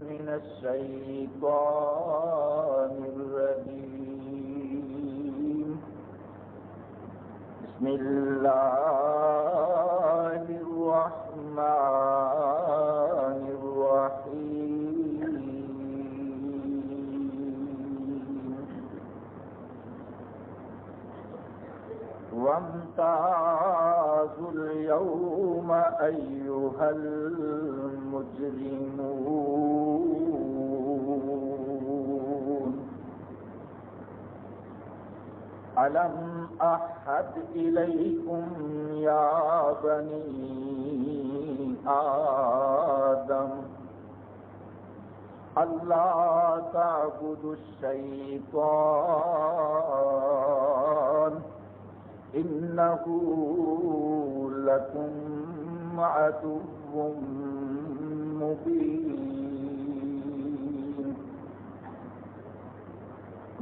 من الشيطان الرجيم. بسم الله الرحمن الرحيم. وامتازوا اليوم أيها المجرمون ألم أعهد إليكم يا بني آدم ألا تعبدوا الشيطان إنه لكم عدو مبين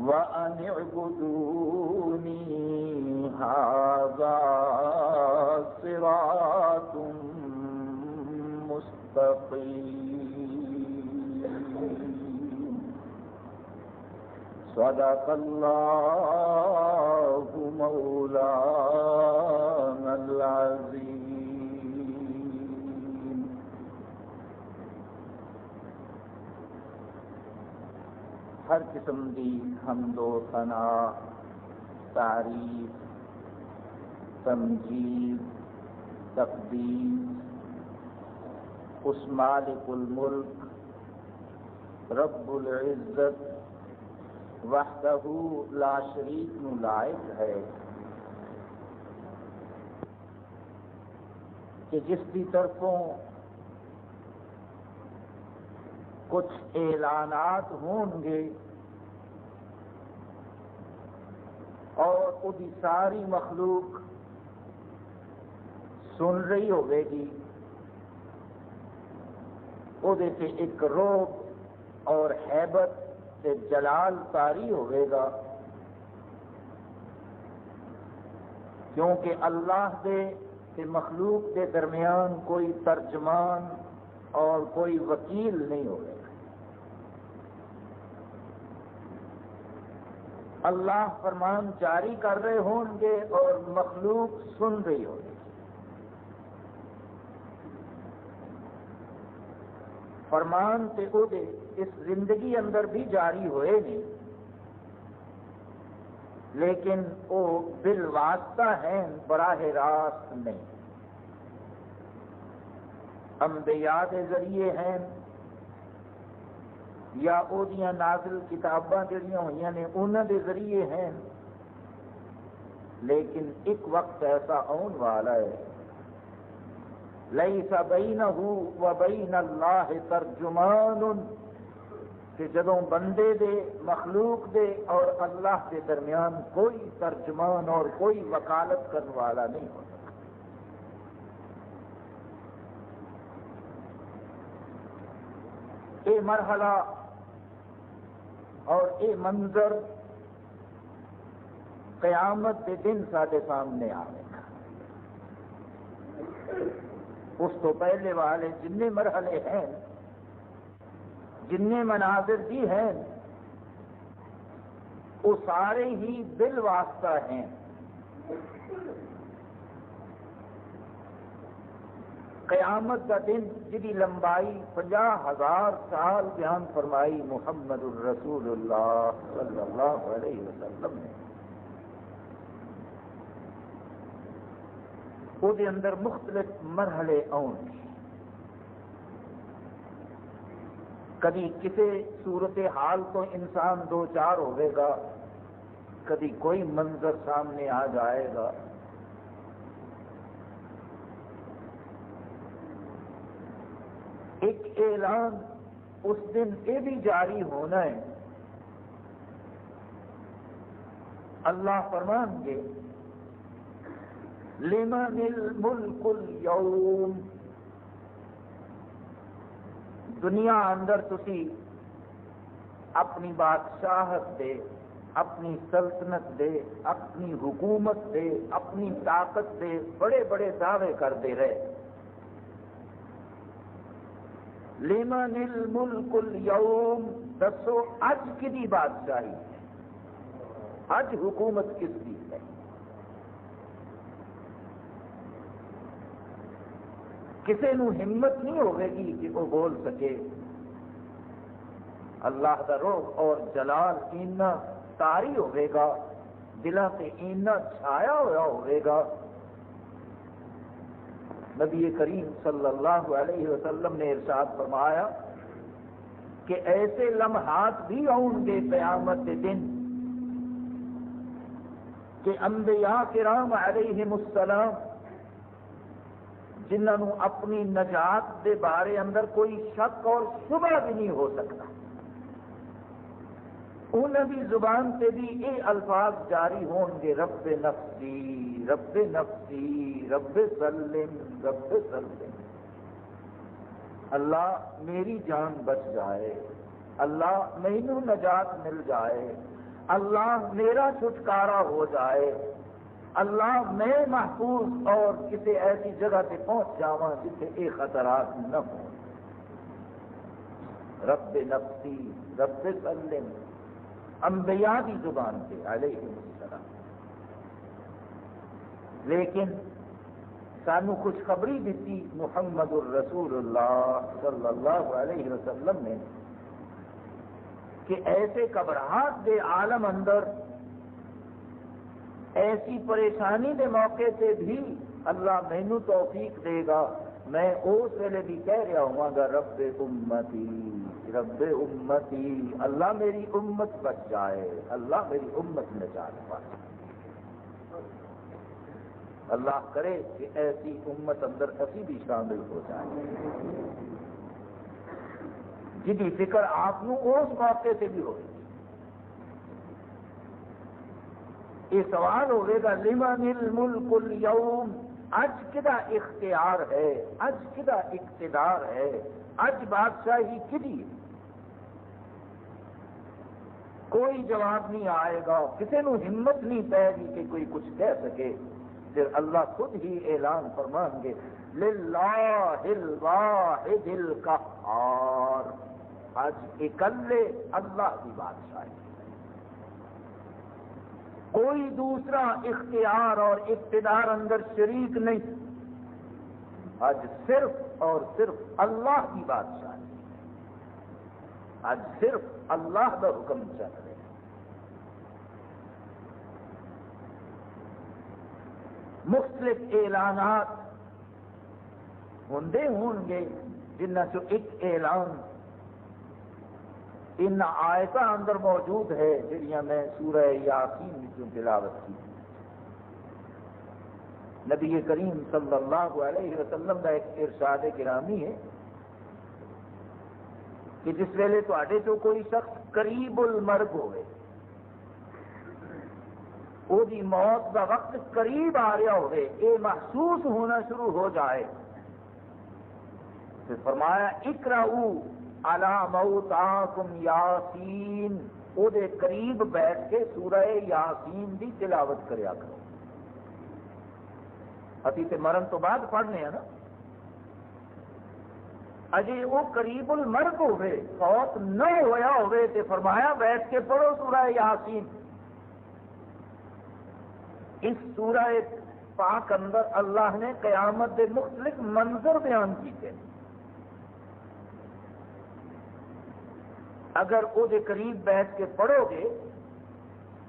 وأن اعبدوني هذا صراط مستقيم. صدق الله مولانا العظیم. ہر قسم دی حمد و ثنا، تعریف، تمجید، تقدیس اس مالک الملک رب العزت وحدہ لا شریک نو لائق ہے کہ جس کی طرفوں کچھ اعلانات ہون گے اور وہی ساری مخلوق سن رہی ہوگی گی، وہ سے ایک روب اور ہیبت سے جلال طاری ہوئے گا، کیونکہ اللہ دے مخلوق کے درمیان کوئی ترجمان اور کوئی وکیل نہیں ہوگا. اللہ فرمان جاری کر رہے ہوں گے اور مخلوق سن رہی ہوگی. فرمان تے او دے اس زندگی اندر بھی جاری ہوئے نہیں، لیکن وہ بالواسطہ ہیں، براہ راست نہیں. انبیاء کے ذریعے ہیں یا او دیاں نازل کتاباں جڑیاں ہوئیاں نے انہاں دے ذریعے ہیں، لیکن ایک وقت ایسا آن والا ہے لیس بینہ و بین اللہ ترجمان، کہ جدوں بندے دے، مخلوق دے اور اللہ کے درمیان کوئی ترجمان اور کوئی وکالت کرنے والا نہیں ہوتا. یہ مرحلہ اور یہ منظر قیامت کے دن سارے سامنے آئے گا. اس تو پہلے والے جتنے مرحلے ہیں، جتنے مناظر بھی ہیں، وہ سارے ہی بالواسطہ ہیں. قیامت کا دن جی لمبائی 50,000 سال بیان فرمائی محمد الرسول اللہ صلی اللہ علیہ وسلم نے. وہ دے اندر مختلف مرحلے آؤں گے. کبھی کسی صورت حال تو انسان دو چار ہوئے گا، کبھی کوئی منظر سامنے آ جائے گا. ایک اعلان اس دن یہ بھی جاری ہونا ہے. اللہ فرمان گے لمن الملک اليوم، دنیا اندر تسی اپنی بادشاہت دے، اپنی سلطنت دے، اپنی حکومت دے، اپنی طاقت دے بڑے بڑے دعوے کرتے رہے. لمن الملک اليوم، دسو اج کدی بادشاہی ہے، اج حکومت کس کی ہے؟ کسی نو ہمت نہیں ہوئے گی کہ وہ بول سکے۔ اللہ کا روح اور جلال اینا طاری ہوئے گا، دلوں سے اینا چھایا ہوا ہوئے گا۔ نبی کریم صلی اللہ علیہ وسلم نے ارشاد فرمایا کہ ایسے لمحات بھی آؤں گے قیامت کے دن کہ انبیاء کرام علیہم السلام جنہوں اپنی نجات دے بارے اندر کوئی شک اور شبہ بھی نہیں ہو سکتا، انہوں کی زبان سے بھی یہ الفاظ جاری ہون گے، رب نفسی رب نفسی رب سلم رب سلم، اللہ میری جان بچ جائے، اللہ مینوں نجات مل جائے، اللہ میرا چھٹکارا ہو جائے، اللہ میں محفوظ اور کسی ایسی جگہ سے پہنچ جاواں جتنے یہ خطرات نہ ہوں۔ رب نفسی رب سلم، انبیاء کی زبان سے علیہ السلام۔ لیکن سانو خوشخبری دیتی محمد الرسول اللہ صلی اللہ علیہ وسلم نے کہ ایسے گھبراہٹ دے عالم اندر، ایسی پریشانی دے موقع سے بھی اللہ مینوں توفیق دے گا، میں اس ویلے بھی کہہ رہا ہوں گا رب امتی رب امتی، اللہ میری امت بچ جائے، اللہ میری امت نجات پائے۔ اللہ کرے کہ ایسی امت اندر اسی بھی شامل ہو جائے جی فکر آپ اس موقع سے بھی ہوگی۔ یہ سوال ہوئے گا لمن الملک اليوم، اج کدا اختیار ہے، اج کدا اقتدار ہے، اج بادشاہی کدی؟ کوئی جواب نہیں آئے گا، کسی نو ہمت نہیں پائے گی کہ کوئی کچھ کہہ سکے۔ پھر اللہ خود ہی اعلان فرمائیں گے للہ الواحد القہار، آج اکلے اللہ کی بادشاہی، کوئی دوسرا اختیار اور اقتدار اندر شریک نہیں، آج صرف اور صرف اللہ کی بادشاہی، آج صرف اللہ کا حکم چل رہا ہے۔ مختلف اعلانات ہوں گے جنہ سے ایک اعلان ان آیتاں اندر موجود ہے جہاں میں سورہ یاسین میں تلاوت کی۔ نبی کریم صلی اللہ علیہ وسلم کا ایک ارشاد گرامی ہے کہ جس ویلے تواڈے تو کوئی شخص قریب المرگ ہوئے، وہ دی موت کا وقت قریب آ رہا ہوئے، یہ محسوس ہونا شروع ہو جائے، پھر فرمایا اقرؤوا علی موتاکم یاسین، او دے قریب بیٹھ کے سورہ یاسین دی تلاوت کریا کرو۔ ابھی تے مرن تو بعد پڑھنے ہیں نا، اجے وہ قریب المرگ ہوئے، فوت نہ ہویا ہوئے، تے فرمایا بیٹھ کے پڑھو سورہ یاسین۔ اس سورہ پاک اندر اللہ نے قیامت کے مختلف منظر بیان کیتے، اگر وہ قریب بیٹھ کے پڑھو گے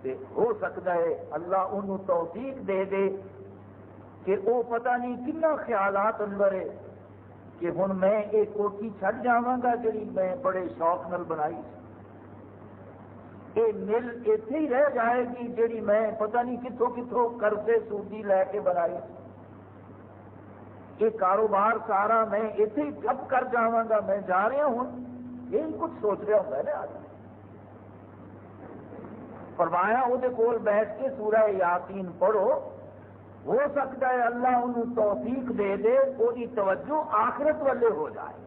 تو ہو سکتا ہے اللہ انہوں توفیق دے دے کہ وہ پتہ نہیں کنا خیالات اندر ہے کہ ہن میں ایک کوٹھی چھڈ جاواں گا جڑی میں بڑے شوق نال بنائی، یہ مل ایتھے ہی رہ جائے گی جڑی میں پتہ نہیں کتھوں کتھوں قرضے سودی لے کے بنائی، یہ کاروبار سارا میں ایتھے ہی ٹھپ کر جاواں گا، میں جا رہا ہوں، یہی کچھ سوچ رہا ہوتا ہے نا آدمی۔ فرمایا وہ کول بیٹھ کے سورہ یاسین پڑھو، ہو سکتا ہے اللہ انہوں توفیق دے دے، وہ توجہ آخرت والے ہو جائے،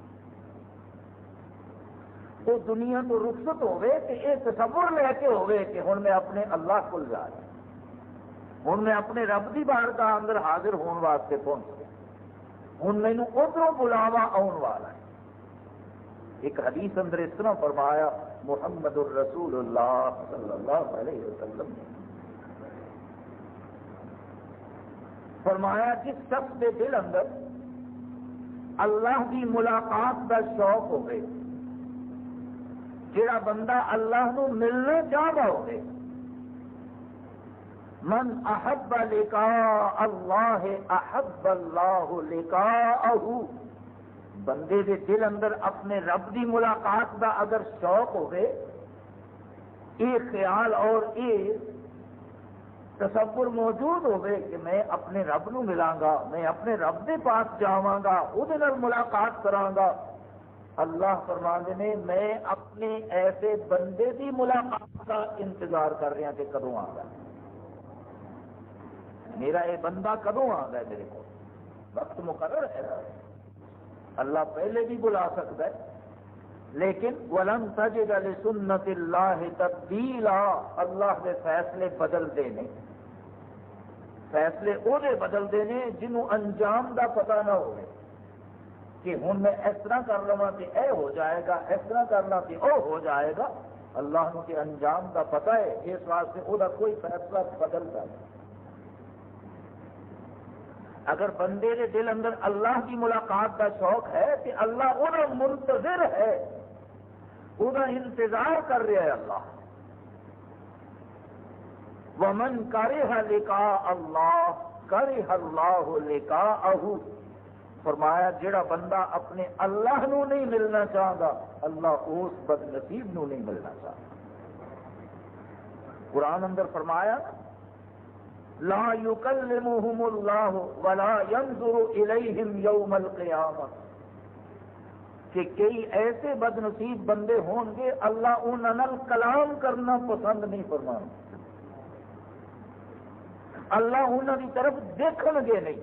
وہ دنیا تو رخصت ہوئے کہ یہ تصور لے کے ہوئے کہ ہن میں اپنے اللہ کو جا رہا ہوں، ہن میں اپنے رب کی بارگاہ اندر حاضر ہونے واسطے پہنچ گیا، ہن مینوں ادھروں بلاوا آن والا ہے۔ ایک حدیث اندر اس طرح فرمایا محمد الرسول اللہ صلی اللہ علیہ وسلم نے فرمایا جس شخص کے دل اندر اللہ کی ملاقات کا شوق ہوگی، جڑا بندہ اللہ نو ملنا چاہتا ہوگی، من احب لقاء اللہ احب اللہ لقاءہ، بندے دے دل اندر اپنے رب دی ملاقات دا اگر شوق ہوئے، یہ خیال اور یہ تصور موجود ہوئے کہ میں اپنے رب نو ملاں گا، میں اپنے رب دے پاس جاواں گا، اودے نال ملاقات کراں گا، اللہ فرماندے نے میں اپنے ایسے بندے دی ملاقات کا انتظار کر رہا کہ کدوں آ گا، میرا یہ بندہ کدوں آ گا، میرے کو وقت مقرر ہے۔ اللہ پہلے بھی بلا سکتا ہے، لیکن وَلَن تَجِدَ لِسُنَّتِ اللَّهِ تَبْدِيلًا، اللہ کے فیصلے بدلتے ہیں، فیصلے وہ بدل دینے جنہوں انجام دا پتہ نہ ہوئے کہ ہوں میں اس طرح کر لوا کہ اے ہو جائے گا، اس طرح کرنا کہ او ہو جائے گا، اللہ نو کہ انجام دا پتہ ہے، اس واسطے وہ کوئی فیصلہ بدلتا نہیں۔ اگر بندے کے دل اندر اللہ کی ملاقات کا شوق ہے کہ اللہ وہ منتظر ہے، وہ انتظار کر رہا ہے اللہ۔ وَمَنْ كَرِهَ لِقَاءَ اللَّهِ كَرِهَ اللَّهُ لِقَاءَهُ، فرمایا جڑا بندہ اپنے اللہ نو نہیں ملنا چاہتا، اللہ اس بد نصیب نو نہیں ملنا چاہتا۔ قرآن اندر فرمایا لا يكلمهم الله ولا ينظر اليهم يوم القيامه، کہ کئی ایسے بد نصیب بندے ہون گے اللہ انہاں نال کلام کرنا پسند نہیں فرماتا، اللہ انہاں کی طرف دیکھن گے نہیں۔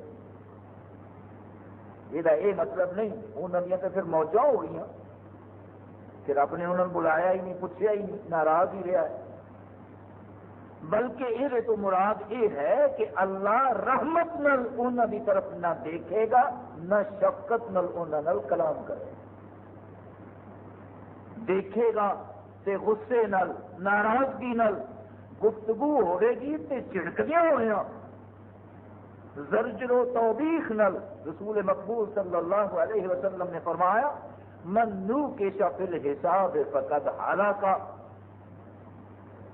یہ مطلب نہیں انہاں دی تو پھر موجاں ہو گئی کہ رب نے انہوں نے بلایا ہی نہیں، پوچھا ہی نہیں، ناراض ہی رہا ہے، بلکہ یہ تو مراد یہ ہے کہ اللہ رحمت نال انہاں دی طرف نہ دیکھے گا، نہ شفقت نال انہاں نال کلام کرے گا، دیکھے گا تے غصے نال، ناراضگی نال گفتگو ہوئے گی تے چڑکدیاں ہوئیاں، زرجر و توبیخ نال۔ رسول مقبول صلی اللہ علیہ وسلم نے فرمایا من نوکش فی الحساب فقد ہلاک،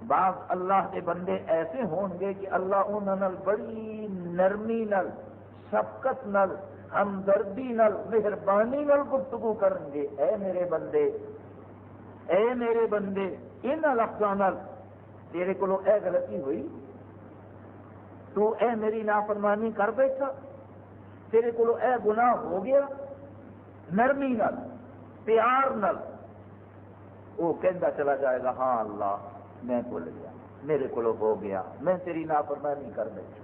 بعض اللہ کے بندے ایسے ہون گے کہ اللہ انہاں نال بڑی نرمی نال، شفقت نال، ہمدردی نال، مہربانی نال گفتگو کرن گے، اے میرے بندے، اے میرے بندے، ان لفظاں نال تیرے کولوں اے غلطی ہوئی، تو اے میری نافرمانی کر بیٹھا، تیرے کولوں اے گناہ ہو گیا، نرمی نال، پیار نال وہ کہندا چلا جائے گا ہاں اللہ میں بھول گیا، میرے کو ہو گیا، میں تیری نافرمانی کر بیٹھا۔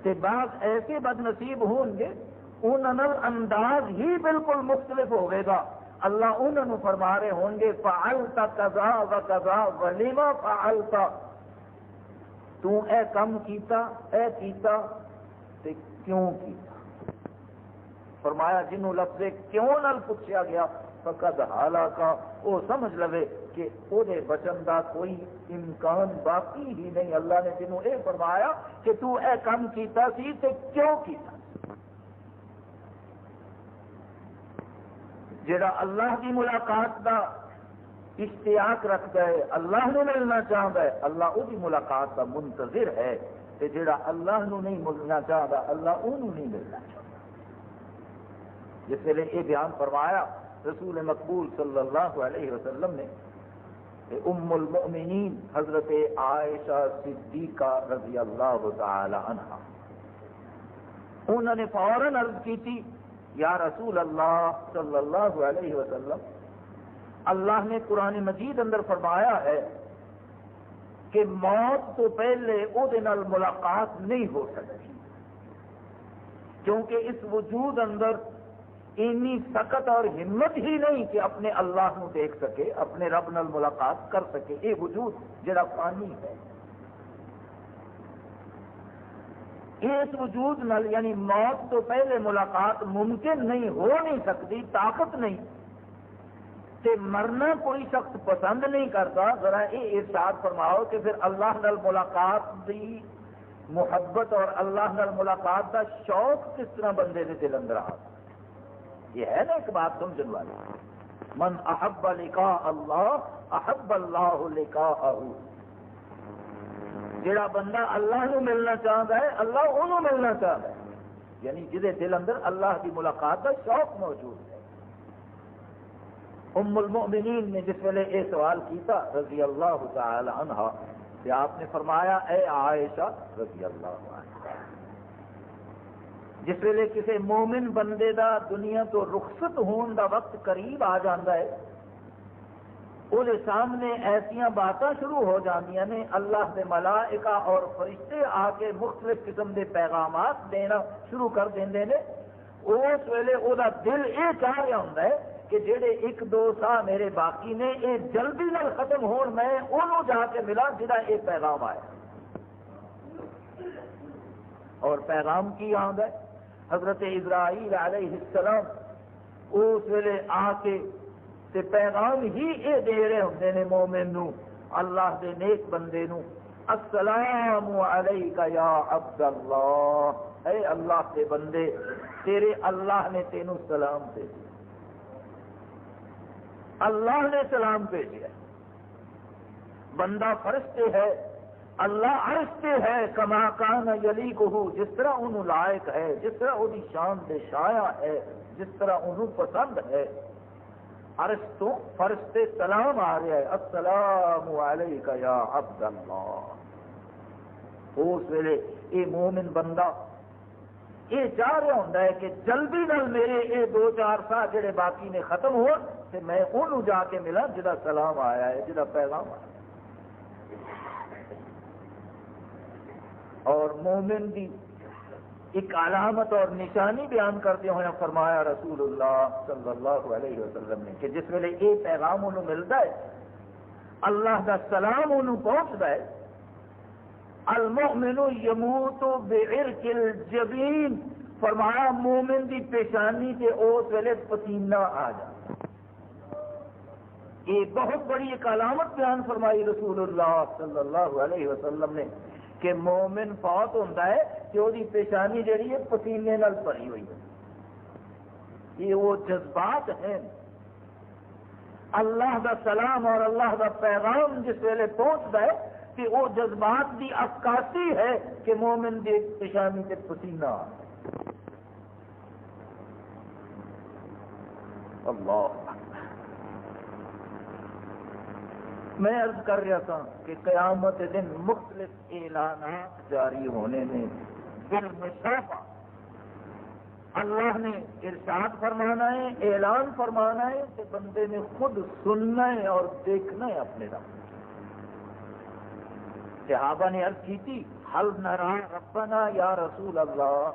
تے بعض ایسے بد نصیب ہون گے انہاں انداز ہی بالکل مختلف ہوئے گا، اللہ انہوں فرما رہے ہوں گے فعلت کذا و کذا ولما فعلت، تو اے کم کیتا، اے کیتا تے کیوں کیتا۔ فرمایا جنہوں لفظ کیوں نال پوچھا گیا فقد ہلاکا، وہ سمجھ لوے کہ وہ بچن کا کوئی امکان باقی ہی نہیں۔ اللہ نے تینوں اے فرمایا کہ تو اے کام کیتا سی تے کیوں کیتا، جڑا اللہ کی ملاقات کا اشتیاق رکھتا ہے، اللہ نے ملنا چاہتا ہے، اللہ وہ ملاقات کا منتظر ہے، تے جڑا اللہ نو نہیں ملنا چاہتا اللہ انہوں نہیں ملنا چاہتا۔ جس ویلے یہ بیان فرمایا رسول مقبول صلی اللہ علیہ وسلم نے، ام المؤمنین حضرت عائشہ صدیقہ رضی اللہ تعالی عنہا، انہوں نے فوراً عرض کی تھی یا رسول اللہ صلی اللہ علیہ وسلم، اللہ نے قرآن مجید اندر فرمایا ہے کہ موت تو پہلے او دے نال ملاقات نہیں ہو سکتی، کیونکہ اس وجود اندر اتنی سخت اور ہمت ہی نہیں کہ اپنے اللہ نو دیکھ سکے، اپنے رب نال ملاقات کر سکے، یہ وجود جڑا فانی ہے۔ اس وجود نال یعنی موت تو پہلے ملاقات ممکن نہیں، ہو نہیں سکتی، طاقت نہیں، تے مرنا کوئی شخص پسند نہیں کرتا، ذرا یہ ارشاد فرماؤ کہ پھر اللہ نال ملاقات دی محبت اور اللہ نال ملاقات دا شوق کس طرح بندے دے دل اندر آ؟ یہ ہے نا ایک بات سمجھن والی، من احب لقاء اللہ احب اللہ لقاءہ، جڑا بندہ اللہ نو ملنا چاہتا ہے اللہ انہوں ملنا چاہتا ہے، یعنی جہدے دل اندر اللہ کی ملاقات کا شوق موجود ہے۔ ام المؤمنین نے جس ویلے یہ سوال کیتا رضی اللہ تعالی عنہا، کہ آپ نے فرمایا اے عائشہ رضی اللہ عنہا، جس ویلے کسی مومن بندے دا دنیا تو رخصت ہون دا وقت قریب آ جاتا ہے، وہ سامنے ایسیا باتاں شروع ہو جاندیاں نے، اللہ دے ملائکہ اور فرشتے آ کے مختلف قسم دے پیغامات دینا شروع کر دیندے نے۔ اس ویلے وہ دل یہ چاہ رہا ہوندا ہے کہ جڑے ایک دو سا میرے باقی نے یہ جلدی نال ختم ہون، میں انہوں جا کے ملا جہاں یہ پیغام آیا۔ اور پیغام کی آندا ہے؟ حضرت اسرائیل علیہ السلام اس ویلے آ کے تے پیغام ہی یہ دے رہے ہوندے نے مومن نو، اللہ دے نیک بندے نو، السلام علیکہ یا عبد اللہ، اے اللہ کے بندے تیرے اللہ نے تینوں سلام بھیجا، اللہ نے سلام بھیجا۔ بندہ فرشتے ہے، اللہ عرش پہ ہے، کما کان یلیقہ، جس طرح انہوں لائق ہے، جس طرح وہ شان بے شایع ہے، جس طرح انہوں پسند ہے۔ عرش تو فرشتے سلام آ رہا ہے، السلام علیکہ یا عبد اللہ۔ اس ویلے یہ مومن بندہ یہ چاہ رہا ہوتا ہے کہ جلدی نال میرے یہ دو چار سال جڑے باقی نے ختم ہو، تے میں انہوں جا کے ملا جہاں سلام آیا ہے، جہاں پیغام آیا۔ اور مومن دی ایک علامت اور نشانی بیان کرتے ہوئے فرمایا رسول اللہ صلی اللہ علیہ وسلم نے کہ جس ویلے یہ پیغام انہوں ملتا ہے، اللہ کا سلام انہوں پہنچتا ہے، المؤمن یموت بعرق الجبین، فرمایا مومن دی پیشانی سے اس ویلے پسینہ آ جاتا۔ یہ بہت بڑی ایک علامت بیان فرمائی رسول اللہ صلی اللہ علیہ وسلم نے کہ مومن فوت ہوتا ہے کہ وہ پیشانی جہی ہے پسینے نال بھری ہوئی ہے۔ یہ وہ جذبات ہیں، اللہ دا سلام اور اللہ دا پیغام جس ویلے پہنچتا ہے کہ وہ جذبات دی عکاسی ہے کہ مومن دی پیشانی سے پسینہ آ اللہ۔ میں عرض کر رہا تھا کہ قیامت دن مختلف اعلانات جاری ہونے میں بالمصافہ اللہ نے ارشاد فرمانا ہے، اعلان فرمانا ہے کہ بندے نے خود سننا ہے اور دیکھنا ہے اپنے رب۔ صحابہ نے عرض کی تھی حل نرا ربنا یا رسول اللہ،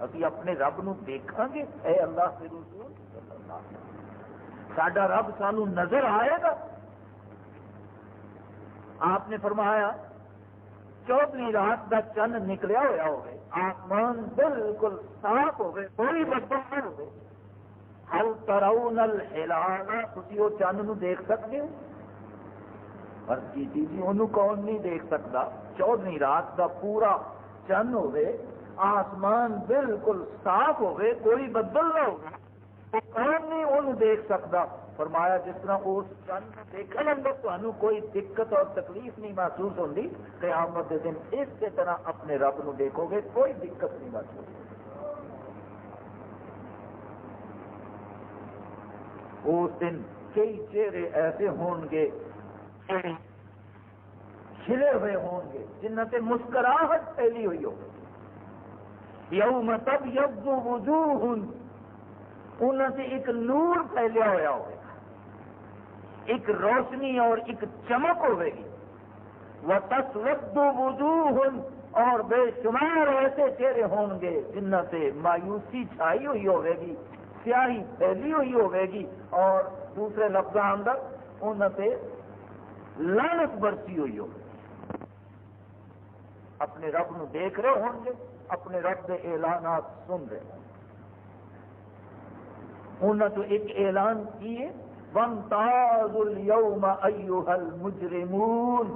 ابھی اپنے رب نو دیکھاں گے اے اللہ کے رسول صلی اللہ علیہ وسلم، ساڈا رب سانو نظر آئے گا؟ آپ نے فرمایا 14ویں رات دا چند نکلیا ہوا ہوگی، آسمان بالکل صاف ہوگی، کوئی بدبو نہ ہوگی، ہل ترون الہلال، تسی وہ چند نو دیکھ سکتے ہو؟ عرض کی جی انہوں کون نہیں دیکھ سکتا؟ 14ویں رات دا پورا چند ہوگی، آسمان بالکل صاف ہوگی، کوئی بدل نہ ہوگا، تو کون نہیں انہوں دیکھ سکتا؟ فرمایا جس طرح اس چند دیکھنے اندر تمہیں کوئی دقت اور تکلیف نہیں محسوس ہوتی، قیامت کے دن اس کے طرح اپنے رب نو دیکھو گے کوئی دقت نہیں محسوس ہوتی۔ اس دن کئی چہرے ایسے ہون گے کھلے ہوئے ہون گے جنہ سے مسکراہٹ پھیلی ہوئی ہوگی، یوم تبیض وجوہ، انہوں سے ایک نور پھیلیا ہوا ہوگا، ایک روشنی اور ایک چمک ہوئے گی، وَتَسْوَدُّ وُجُوهٌ، اور بے شمار ایسے چہرے ہوں گے جنہ سے مایوسی چھائی ہوئی ہوئے گی، سیاہی پھیلی ہوئی ہوئے گی، اور دوسرے لفظوں اندر انہوں سے لعنت برسی ہوئی ہوگی۔ اپنے رب نو دیکھ رہے ہوں گے، اپنے رب کے اعلانات سن رہے ہوں گے۔ انہوں تو ایک اعلان کیے وَامْتَازُوا الْيَوْمَ أَيُّهَا الْمُجْرِمُونَ،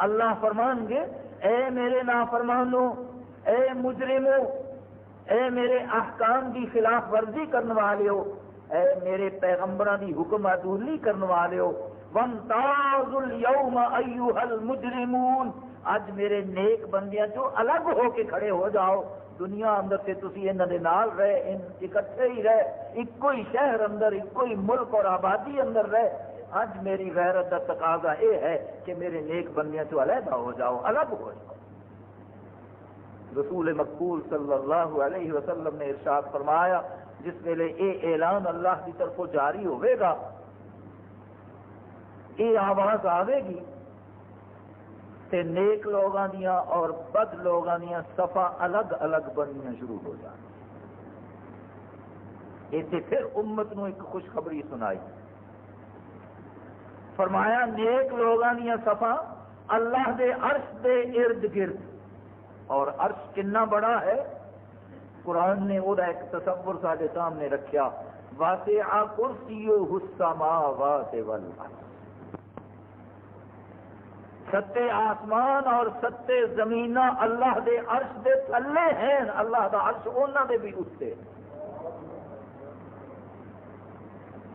اللہ فرمان گے اے میرے نافرمانوں، اے مجرموں، اے میرے احکام کی خلاف ورزی کرنے والے ہو، اے میرے پیغمبروں کی حکم عدولی کرنے والے ہو، وَامْتَازُوا الْيَوْمَ أَيُّهَا الْمُجْرِمُونَ، اج میرے نیک بندیاں جو الگ ہو کے کھڑے ہو جاؤ۔ دنیا اندر سے تسی انہاں دے نال رہے، اکٹھے ہی رہے، ایک ہی شہر اندر، ایک ہی ملک اور آبادی اندر رہے، اج میری غیرت کا تقاضا یہ ہے کہ میرے نیک بندیاں تو علیحدہ ہو جاؤ، الگ ہو جاؤ۔ رسول مقبول صلی اللہ علیہ وسلم نے ارشاد فرمایا جس ویلے یہ اعلان اللہ کی طرف جاری ہوئے گا، یہ آواز آئے گی تے نیک لوگاں دیاں اور بد لوگاں دیاں صفاں الگ الگ بننیاں شروع ہو جان۔ اسے پھر امت نو ایک خوشخبری سنائی، فرمایا نیک لوگاں دیاں صفاں اللہ دے عرش دے ارد گرد، اور عرش کتنا بڑا ہے قرآن نے وہ ایک تصور سارے سامنے رکھیا، واسع کرسیہ السماوات والارض، ستے آسمان اور ستے زمین اللہ دے عرش دے تھلے ہیں، اللہ دا عرش انہاں دے بھی اتنے۔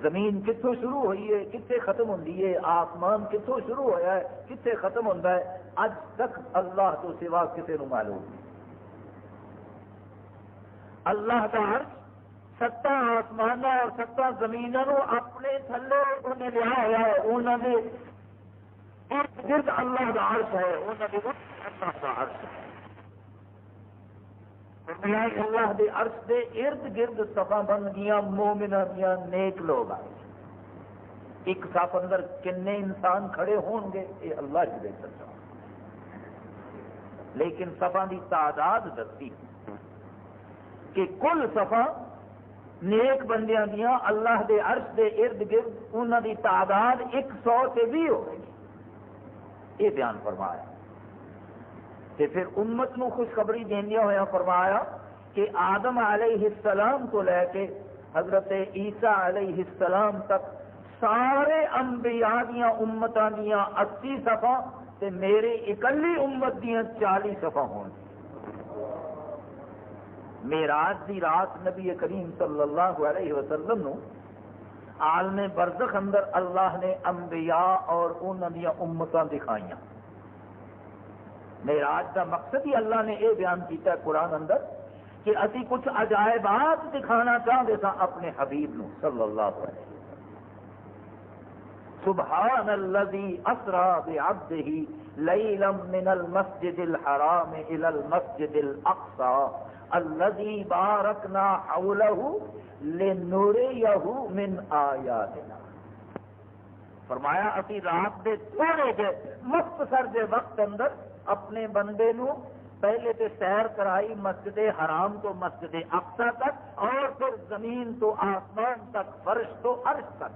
زمین کتوں شروع ہوئی ہے، کتنے ختم ہوتی ہے، آسمان کتوں شروع ہوا ہے، کتنے ختم ہوتا ہے، اج تک اللہ تو سوا کسی نو معلوم نہیں۔ اللہ کا عرش ستا آسمان اور ستا زمینوں اپنے تھلے انہیں لیا ہوا ہے، انہوں نے ارد گرد اللہ کا عرش ہے، انہوں نے اللہ کا عرش ہے۔ اللہ دے عرش دے ارد گرد صفاں بن گیا مومنہ دیا نیک لوگ آئے۔ ایک صف اندر کنے انسان کھڑے ہون گے یہ اللہ ہی بہتر جانے، لیکن صفاں دی تعداد دستی کہ کل صفاں نیک بندیاں دیاں اللہ دے عرش دے ارد گرد انہاں دی تعداد 100 سے بھی ہوگی، یہ بیان فرمایا۔ کہ پھر امت نو خوشخبری دیندیا ہوا فرمایا کہ آدم علیہ السلام کو لے کے حضرت عیسیٰ علیہ السلام تک سارے انبیاء دیاں امتاں دیاں 80 صفاں تے میرے اکلی امت دیاں 40 صفاں ہون۔ معراج دی رات نبی کریم صلی اللہ علیہ وسلم نو عالم برزخ اندر اللہ نے انبیاء اور انہاں دیاں امتاں دکھائیاں۔ معراج کا مقصد ہی اللہ نے یہ بیان کیتا ہے قرآن اندر کہ اسی کچھ عجائبات دکھانا چاہتے تھا اپنے حبیب نو صلی اللہ علیہ وسلم۔ سبحان الذی اسری بعبدہ لیلا من المسجد الحرام الى المسجد الاقصى الذی بارکنا حولہ لنریہ من آیاتنا۔ فرمایا اسی رات دے تھوڑے جے مختصر جے وقت اندر اپنے بندے نو پہلے تے سیر کرائی مسجد حرام تو مسجد اقصی تک، اور پھر زمین تو آسمان تک، فرش تو عرش تک،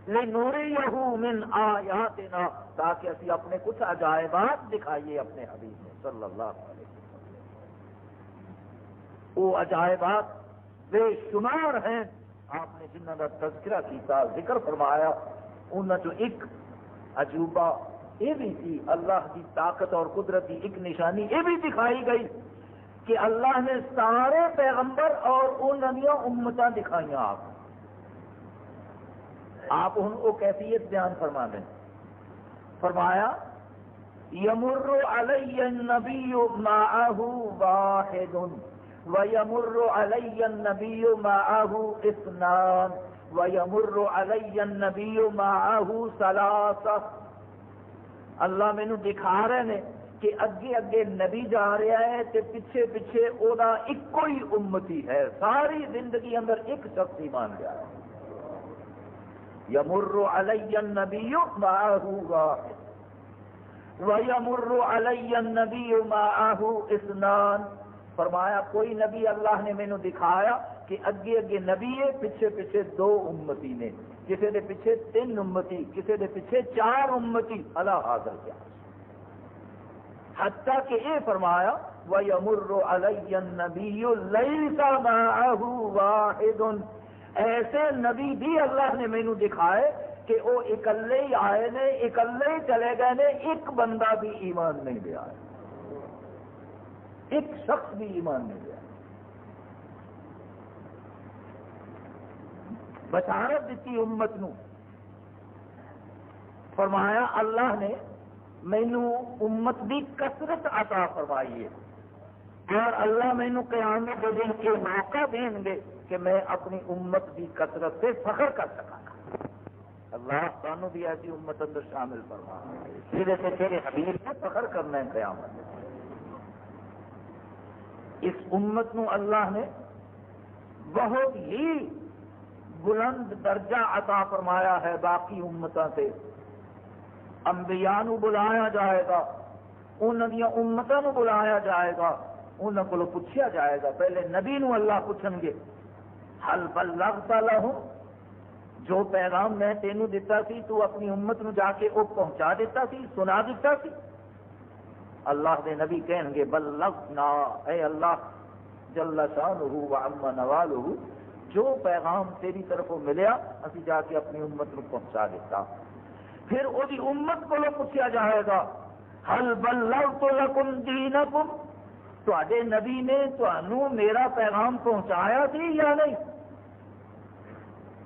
لنریہ من آیاتنا، تاکہ اسی اپنے کچھ عجائبات دکھائیے اپنے حبیب نے صلی اللہ علیہ وسلم۔ وہ عجائبات بے شمار ہیں، آپ نے جنہوں کا تذکرہ کیتا ذکر فرمایا، انہوں جو ایک عجوبہ یہ بھی تھی، اللہ کی طاقت اور قدرت کی ایک نشانی یہ بھی دکھائی گئی کہ اللہ نے سارے پیغمبر اور انہوں امتاں دکھائیاں آپ ہن وہ کیفیت بیان فرما دیں۔ فرمایا یمر علی النبی معہ واحد ویمر علی النبی معہ اثنان ویمر علی النبی معہ ثلاثہ۔ اللہ مینو دکھا رہے ہیں کہ اگے اگے نبی جا رہا ہے تے پیچھے پیچھے وہ ایک ہی امتی ہے، ساری زندگی اندر ایک شخص ہی مان گیا ہے۔ یمر علی النبی معہ واحد ویمر علی النبی معہ اثنان۔ فرمایا کوئی نبی اللہ نے مینو دکھایا کہ اگے اگے نبی ہے، پیچھے پیچھے 2 امتی نے، کسی دے پیچھے 3 امتی، کسی دے پیچھے 4 امتی، اللہ حاضر کیا۔ حتیٰ کہ یہ فرمایا وَيَمُرُّ عَلَيَّ النَّبِيُّ لَيْسَ مَعَهُ وَاحِدٌ، ایسے نبی بھی اللہ نے مینوں دکھائے کہ وہ اکلے ہی آئے نے، اکلے ہی چلے گئے نے، ایک بندہ بھی ایمان نہیں لیا، ایک شخص بھی ایمان نہیں لیا۔ بشارت دیتی امت نو، فرمایا اللہ نے مینو امت دی کثرت عطا فرمائی ہے، اور اللہ مینو قیامت کے دن یہ موقع دیں گے کہ میں اپنی امت کی کثرت سے فخر کر سکا گا۔ اللہ سانو بھی ایسی امت اندر شامل فرما، جہدے سے تیرے حبیب سے فخر کرنا ہے قیامت۔ اس امت نو اللہ نے بہت ہی بلند درجہ عطا فرمایا ہے باقی امتوں سے۔ انبیاء نو بلایا جائے گا، انہوں نے امتوں نو بلایا جائے گا، انہوں کو پوچھا جائے گا، پہلے نبی نو اللہ پوچھن گے حل بلغت لہم، جو پیغام میں تینوں دیتا سی تو اپنی امت نو جا کے وہ پہنچا دیتا سی، سنا دیتا سی؟ اللہ دے نبی کہیں گے بلغنا، اے اللہ جل شانہ و عم نوالہ، جو پیغام تیری طرف ملیا اسی جا کے اپنی امت نو پہنچا دیتا۔ پھر وہی امت کو پوچھا جائے گا حل بلغت لکم دینکم، تواڈے نبی نے تانوں میرا پیغام پہنچایا سی یا نہیں؟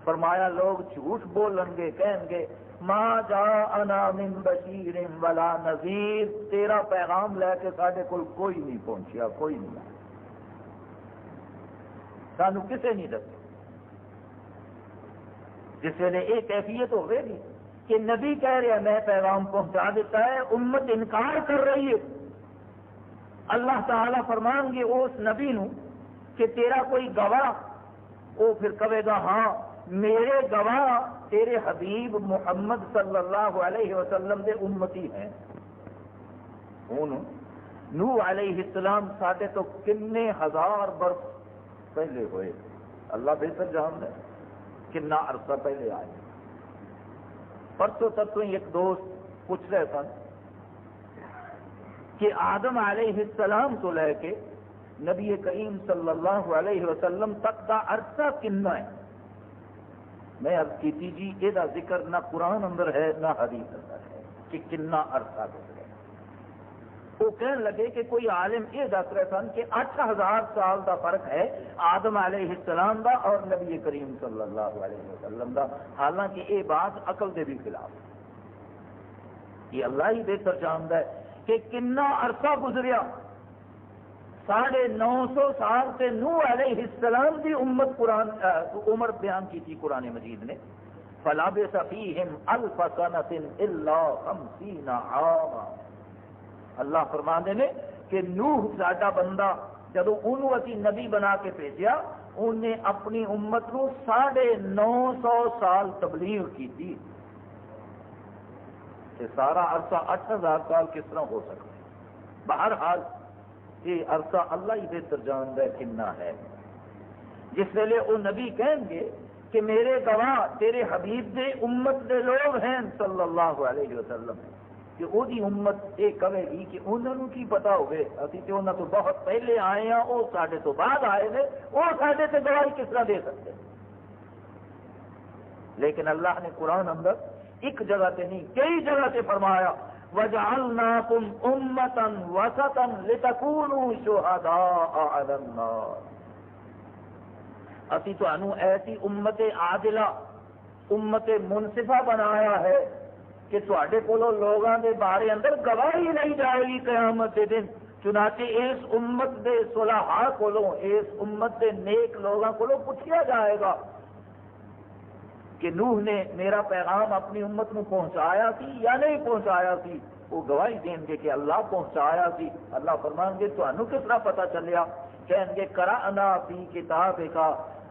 فرمایا لوگ جھوٹ بولن گے، کہیں گے ما جاءنا من بشیر ولا نذیر، تیرا پیغام لے کے ساڈے کول کوئی نہیں پہنچیا، کوئی نہیں آیا، سانوں کسے نہیں دسیا۔ جس ویلے یہ کیفیت ہوئے گی کہ نبی کہہ رہا میں پیغام پہنچا دیتا ہے، امت انکار کر رہی ہے، اللہ تعالیٰ فرمان گے اس نبی نو کہ تیرا کوئی گواہ، وہ پھر کہے گا ہاں میرے گواہ تیرے حبیب محمد صلی اللہ علیہ وسلم دے امتی ہیں۔ نوح علیہ السلام ساڈے تو کنے ہزار برس پہلے ہوئے، اللہ بہتر جانتا ہے کنا عرصہ پہلے آئے۔ پرسوں ترسوں ایک دوست پوچھ رہے سن کہ آدم علیہ السلام تو لے کے نبی کریم صلی اللہ علیہ وسلم تک کا عرصہ کنا ہے؟ میں عرض کی تھی جی یہ ذکر نہ قرآن اندر ہے نہ حدیث اندر ہے کہ کنا عرصہ گزرے۔ وہ کہنے لگے کہ کوئی عالم یہ دس رہے سن کہ 8000 سال کا فرق ہے آدم علیہ السلام دا اور نبی کریم صلی اللہ علیہ وسلم دا، حالانکہ یہ بات عقل دے بھی خلاف ہے۔ یہ اللہ ہی بہتر جانتا ہے کہ کنا عرصہ گزریا۔ 950 سال سے نوح علیہ السلام کی امت قرآن عمر بیان کی تھی قرآن مجید نے، فَلَبِثَ فِيهِمْ أَلْفَ سَنَةٍ إِلَّا 50 عاما۔ اللہ فرماندے نے کہ نوح ساڈا بندہ جدو انہوں اسی نبی بنا کے بھیجیا، انہیں اپنی امت نو 950 سال تبلیغ کی تھی۔ سارا عرصہ 8000 سال کس طرح ہو سکتا ہے؟ بہرحال یہ عرصہ اللہ ہی بہتر جانتا ہے کنا ہے۔ جس ویلے وہ نبی کہیں گے کہ میرے گواہ تیرے حبیب دے امت دے لوگ ہیں صلی اللہ علیہ وسلم، کہ وہ دی امت یہ کہے گی کہ انہوں کی پتا ہوئے اسی تو انہوں تو بہت پہلے آئے ہیں، وہ ساڈے تو بعد آئے ہیں، وہ ساڈے سے گواہی کس طرح دے سکتے ہیں؟ لیکن اللہ نے قرآن اندر ایک جگہ سے نہیں کئی جگہ سے فرمایا وَجَعَلْنَاكُمْ أُمَّةً وَسَطًا لِتَكُونُوا شُهَدَاءَ عَلَى النَّاسِ، اسی تو ایسی امت عادلہ، امت منصفہ بنایا ہے کہ تواڈے کولوں لوگاں دے بارے اندر گواہی نہیں جائے گی قیامت کے دن، چنانچہ اس امت دے صلحاء کولوں، اس امت دے نیک لوگاں کولوں پوچھا جائے گا کہ نوح نے میرا پیغام اپنی امت نو پہنچایا سی یا نہیں پہنچایا سی؟ وہ گواہی دیں گے کہ اللہ پہنچایا سی۔ اللہ فرمان گے تانوں کس طرح پتہ چلیا؟ کہیں گے قرأنا فی کتابک،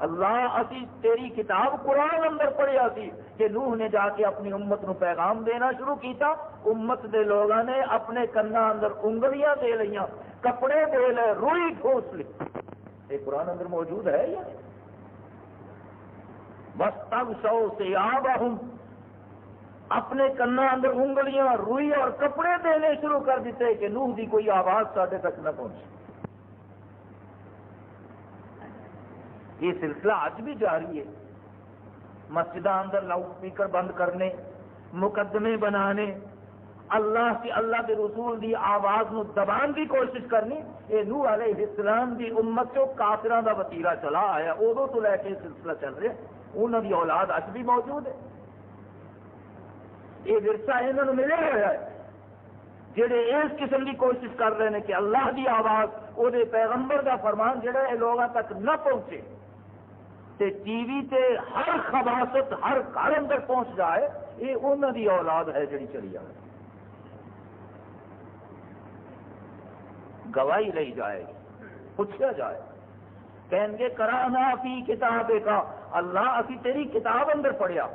اللہ اسی تیری کتاب قرآن اندر پڑھیا سی کہ نوح نے جا کے اپنی امت نو پیغام دینا شروع کیتا، امت دے لوگاں نے اپنے کنا اندر انگلیاں دے لیاں، کپڑے دے لے، روئی ٹھوس لی۔ یہ قرآن اندر موجود ہے یا نہیں؟ وَاسْتَغْشَوْا ثِيَابَهُمْ، اپنے کنا اندر انگلیاں روئی اور کپڑے دینے شروع کر دیتے کہ نوح دی کوئی آواز ساڈے تک نہ پہنچے. یہ سلسلہ اج بھی جاری ہے. مسجدوں اندر لاؤڈ سپیکر بند کرنے، مقدمے بنانے، اللہ کے رسول دی آواز نو دبان کی کوشش کرنی، یہ نوح علیہ السلام دی امت چو کافراں دا وتیرا چلا آیا. ادو تو لے کے سلسلہ چل رہا ہے. انہوں دی اولاد اج بھی موجود ہے. یہ ورثہ انہوں نے ملے ہوا ہے جڑے اس قسم کی کوشش کر رہے ہیں کہ اللہ دی آواز، وہ پیغمبر دا فرمان جڑا ہے لوگوں تک نہ پہنچے، تے ٹی وی تے ہر خباثت ہر گھر اندر پہنچ جائے. یہ انہوں دی اولاد ہے جڑی چلی جائے، گواہی لئی جائے گی، پوچھا جائے، کہیں گے کرانا فی کتاب کا، اللہ اسی تیری کتاب اندر پڑھیا.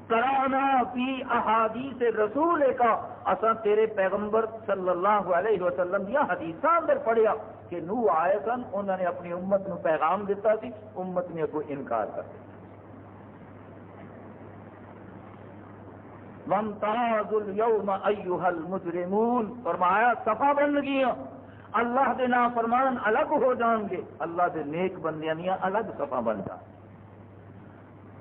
کرانا فی احادیث رسول کا، اساں تیرے پیغمبر صلی اللہ علیہ وسلم دیا حدیثاں اندر پڑھیا کہ نوح آئے سن، انہوں نے اپنی امت نو پیغام دیتا سی، امت نے کوئی انکار کر دیا. وَامْتَازُوا الْيَوْمَ أَيُّهَا الْمُجْرِمُونَ، فرمایا صفا بن گیا، اللہ دے نافرمان الگ ہو جان گے، اللہ دے نیک بندیاں دیاں الگ صفا بن جان.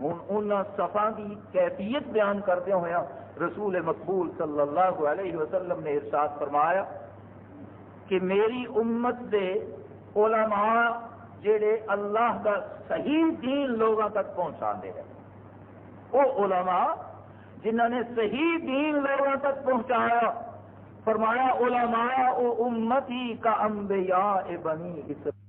ہوں ان صفا کی کیفیت بیان کردے ہوئے رسول مقبول صلی اللہ علیہ وسلم نے ارشاد فرمایا کہ میری امت دے علماء جڑے اللہ کا صحیح دین لوگوں تک پہنچا دے ہیں، وہ علماء جنہوں نے صحیح دین لوگوں تک پہنچایا، فرمایا علماء او امتی کا انبیاء بنی اسرائیل.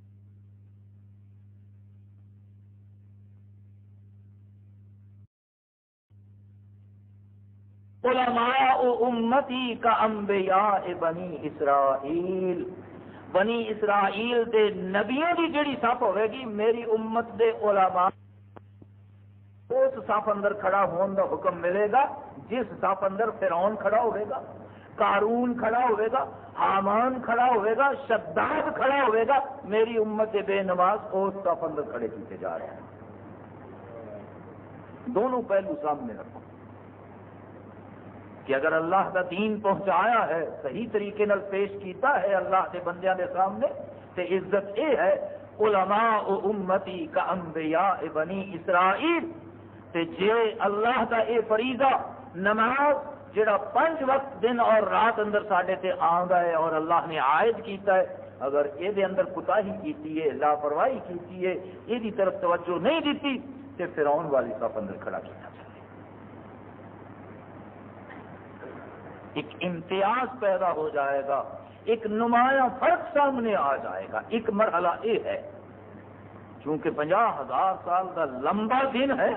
علماء امتی کا انبیاء بنی اسرائیل. بنی اسرائیل دے نبیوں کی جڑی صف ہوئے گی، میری امت دے علماء اس صف اندر کھڑا ہون دا حکم ملے گا جس صف اندر فرعون کھڑا ہوئے گا، قارون کھڑا ہوئے گا، حامان کھڑا ہوئے گا، شداد کھڑا ہوئے گا. میری امت بے نماز اس صف اندر کھڑے کیتے جا رہے ہیں. دونوں پہلو سامنے رکھو کہ اگر اللہ کا دین پہنچایا ہے، صحیح طریقے نال پیش کیتا ہے اللہ کے بندیاں دے سامنے، تے عزت یہ ہے علماء امتی کا انبیاء بنی اسرائیل. تے جے اللہ کا یہ فریضہ نماز جڑا 5 وقت دن اور رات اندر ساڈے تے آندا ہے اور اللہ نے عائد کیتا ہے، اگر یہ دے اندر کوتاہی کیتی ہے، لاپرواہی کیتی ہے، یہ دی طرف توجہ نہیں دیتی، تے فرعون والی صف اندر کھڑا کیتا. ایک امتیاز پیدا ہو جائے گا، ایک نمایاں فرق سامنے آ جائے گا. ایک مرحلہ یہ ہے چونکہ 50,000 سال کا لمبا دن ہے،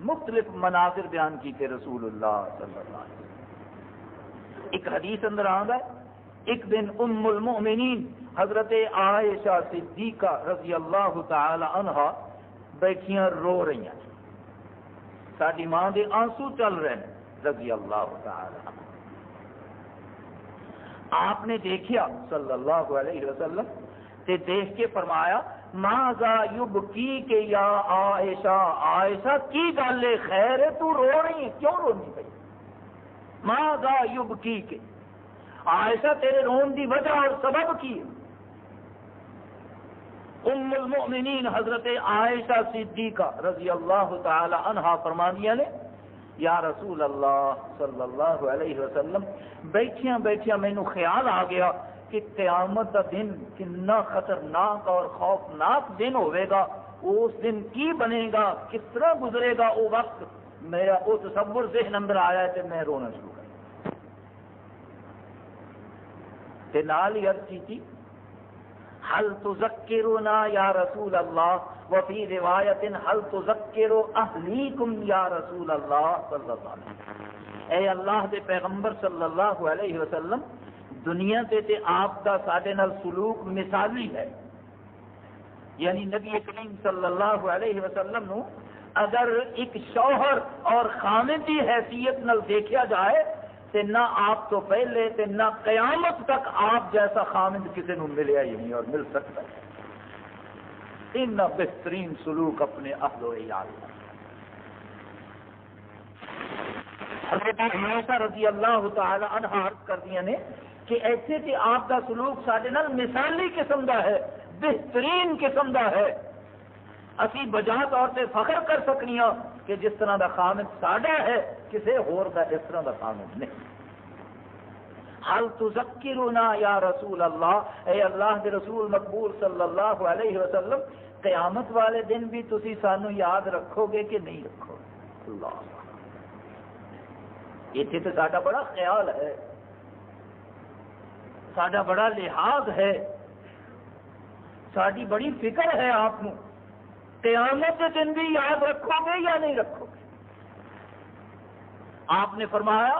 مختلف مناظر بیان کیتے رسول اللہ صلی اللہ علیہ وسلم. ایک حدیث اندر آندا ہے ایک دن ام المؤمنین حضرت عائشہ صدیقہ رضی اللہ تعالی عنہا بیٹھیاں رو رہی ہیں، ساری ماں دے آنسو چل رہے ہیں رضی اللہ تعالی عنہ. آپ نے دیکھا صلی اللہ علیہ وسلم تے دیکھ کے فرمایا ماذا یبکی کہ یا عائشہ، عائشہ کی گل ہے، خیر ہے تو رو رہی ہے، کیوں رونی پئی؟ ماذا یبکی کہ عائشہ تیرے رون دی وجہ اور سبب کی ہے؟ ام المؤمنین حضرت عائشہ صدیقہ رضی اللہ تعالی عنہا فرمانیاں نے یا رسول اللہ صلی اللہ علیہ وسلم بیٹھیاں بیٹھیاں مینوں خیال آ گیا کہ قیامت کا دن کتنا خطرناک اور خوفناک دن ہوئے گا، اس دن کی بنے گا، کس طرح گزرے گا وہ وقت. میرا وہ تصور ذہن اندر آیا ہے کہ میں رونا شروع کر تے نال ہی عرض کی حل تذکرنا یا رسول اللہ وفی روایت حل تذکر اہلیکم یا رسول اللہ صلی اللہ علیہ وسلم. اے اللہ دے پیغمبر صلی اللہ علیہ وسلم، دنیا تے آپ کا ساڈے نال سلوک مثالی ہے، یعنی نبی کریم صلی اللہ علیہ وسلم نو اگر ایک شوہر اور خامد کی حیثیت نال دیکھا جائے تے نہ آپ تو پہلے تے نہ قیامت تک آپ جیسا خامد کسی نو ملیا ہی نہیں اور مل سکتا ہے. ان بہترین سلوک اپنے اہل و عیال کا. حضرت عائشہ رضی اللہ تعالی عنہا عرض کردیاں نے کہ ایسے کہ آپ کا سلوک سارے نال مثالی قسم کا ہے، بہترین قسم کا ہے، اسی بجا طور سے فخر کر سکنی ہاں کہ جس طرح کا خامد ساڈا ہے کسی ہور کا اس طرح کا خامد نہیں۔ حل تذکرنا یا رسول اللہ، اے اللہ کے رسول مقبول صلی اللہ علیہ وسلم، قیامت والے دن بھی تسی سانو یاد رکھو گے کہ نہیں رکھو گے؟ اللہ، یہ تو ساڈا بڑا خیال ہے، ساڈا بڑا لحاظ ہے، ساری بڑی فکر ہے آپ کو، قیامت کے دن بھی یاد رکھو گے یا نہیں رکھو گے؟ آپ نے فرمایا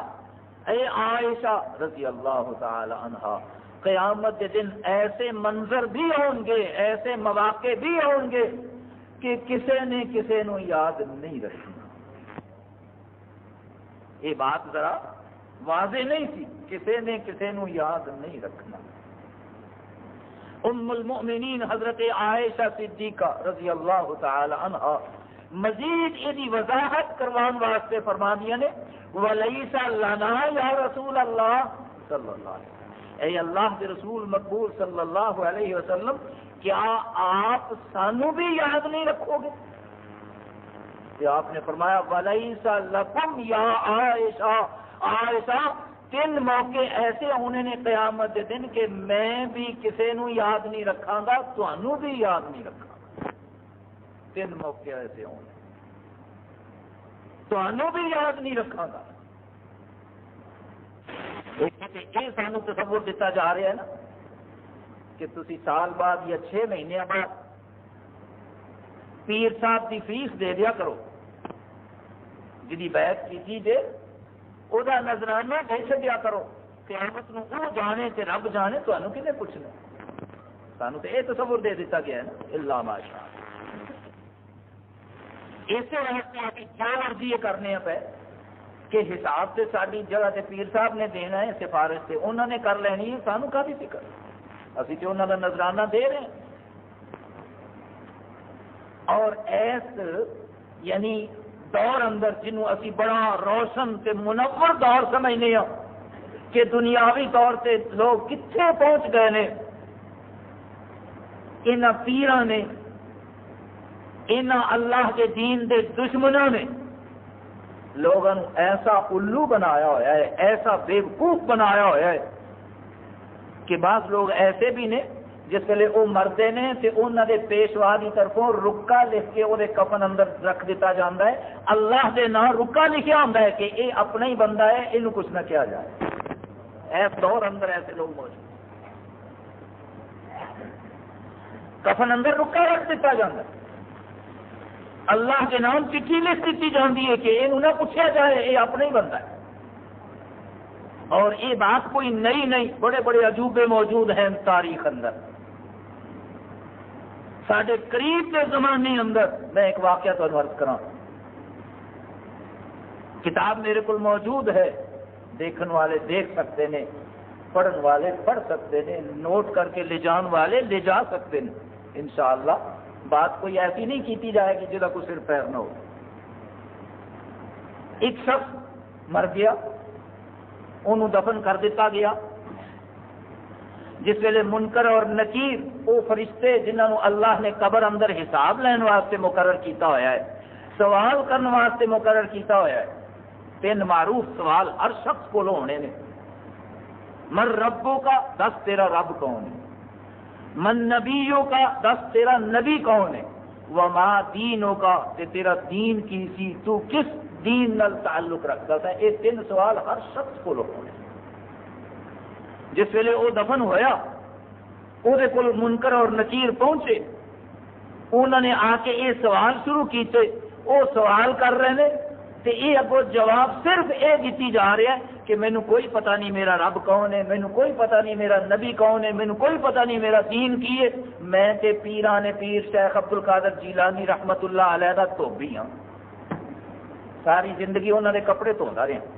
اے عائشہ رضی اللہ تعالی عنہا، قیامت کے دن ایسے منظر بھی ہوں گے، ایسے مواقع بھی ہوں گے کہ کسی نے کسی نو یاد نہیں رکھنا۔ یہ بات ذرا واضح نہیں تھی، کسی نے کسی نو یاد نہیں رکھنا۔ ام المؤمنین حضرت عائشہ صدیقہ رضی اللہ تعالی عنہا مزید یہ وضاحت کروان واسطے فرما دیا نے وَلَيْسَ لَنَا یا رسول اللہ صلی اللہ علیہ وسلم، اے اللہ کے رسول مقبول صلی اللہ علیہ وسلم، کیا آپ سانو بھی یاد نہیں رکھو گے؟ کہ آپ نے فرمایا وَلَيْسَ لَكُمْ یا عائشہ، عائشہ تین موقع ایسے ہونے نے قیامت کے دن کہ میں بھی کسی نو یاد نہیں رکھاں گا، تانوں بھی یاد نہیں رکھاں گا۔ تین موقع ایسے ہونے، تانوں بھی یاد نہیں رکھاں گا۔ یہ سانو تصور دیتا جا رہا ہے نا کہ تسی سال بعد یا 6 مہینے بعد پیر صاحب کی فیس دے دیا کرو، جی بیعت کی جے وہ نظرانہ دے چڑیا کرو، قیامت نو وہ جانے تے رب جانے، تمہیں کنے پوچھنا؟ سانو تو یہ تصور دے دیتا گیا ہے نا، اللہ ماشاء اسی واسطے آپ کیا مرضی یہ کرنے پہ کہ حساب سے ساری جگہ تے پیر صاحب نے دینا ہے، سفارش سے انہوں نے کر لینی ہے، سانو کافی فکر، اسی تو انہوں کا نظرانہ دے رہے ہیں۔ اور ایس یعنی دور اندر جنہوں اسی بڑا روشن تے منور دور سمجھنے ہاں کہ دنیاوی طور سے لوگ کتنے پہنچ گئے نے، انہاں پیراں نے، انہاں اللہ کے دین دے دشمنوں نے لوگوں ایسا الو بنایا ہوا ہے، ایسا بیوقوف بنایا ہوا ہے کہ بعض لوگ ایسے بھی نے جس ویلے وہ مردے نے تے انہوں نے پیشوا کی طرفوں رکا لکھ کے وہ کفن اندر رکھ دیتا جاتا ہے، اللہ دے نام رکا لکھیا ہوتا ہے کہ یہ اپنا ہی بندہ ہے، یہ کچھ نہ کیا جائے۔ ایس دور اندر ایسے لوگ موجود، کفن اندر رکا رکھ دیتا جاتا ہے، اللہ کے نام چٹھی لکھ دیتی جاتی ہے کہ یہ نہ پوچھا جائے، یہ اپنا ہی بندہ ہے۔ اور یہ بات کوئی نئی نہیں، بڑے بڑے عجوبے موجود ہیں تاریخ اندر۔ سارے قریب کے زمانے اندر میں ایک واقعہ تو عرض کراں، کتاب میرے کو موجود ہے، دیکھن والے دیکھ سکتے ہیں، پڑھن والے پڑھ سکتے ہیں، نوٹ کر کے لے جان والے لے جا سکتے ہیں انشاءاللہ۔ بات کوئی ایسی نہیں کیتی جائے گی جہاں کوئی سر پیر نہ ہو۔ ایک شخص مر گیا، انہوں دفن کر دیتا گیا، جس ویلے منکر اور نکیر وہ فرشتے جنہوں اللہ نے قبر اندر حساب لین واسطے مقرر کیتا ہوا ہے، سوال کرنے واسطے مقرر کیتا ہوا ہے، 3 معروف سوال ہر شخص کو ہونے نے۔ من ربوں کا، 10 تیرا رب کون ہے؟ من نبیوں کا، 10 تیرا نبی کون ہے؟ وما دینوں کا، تیرا دین کی سی، تو کس دین نال تعلق رکھتا تھا؟ یہ 3 سوال ہر شخص کو ہونے۔ جس ویلے وہ دفن ہویا، وہ منکر اور نکیر پہنچے، انہوں نے آ کے یہ سوال شروع کیتے، وہ سوال کر رہے ہیں تے یہ اگو جواب صرف یہ دیتی جا رہا ہے کہ مینوں کوئی پتہ نہیں میرا رب کون ہے، مینوں کوئی پتہ نہیں میرا نبی کون ہے، مینوں کوئی پتہ نہیں میرا دین کی ہے، میں تے پیران پیر شیخ عبد القادر جیلانی رحمت اللہ علیہ دا دھوبی ہاں، ساری زندگی انہوں نے کپڑے دھوندا رہا۔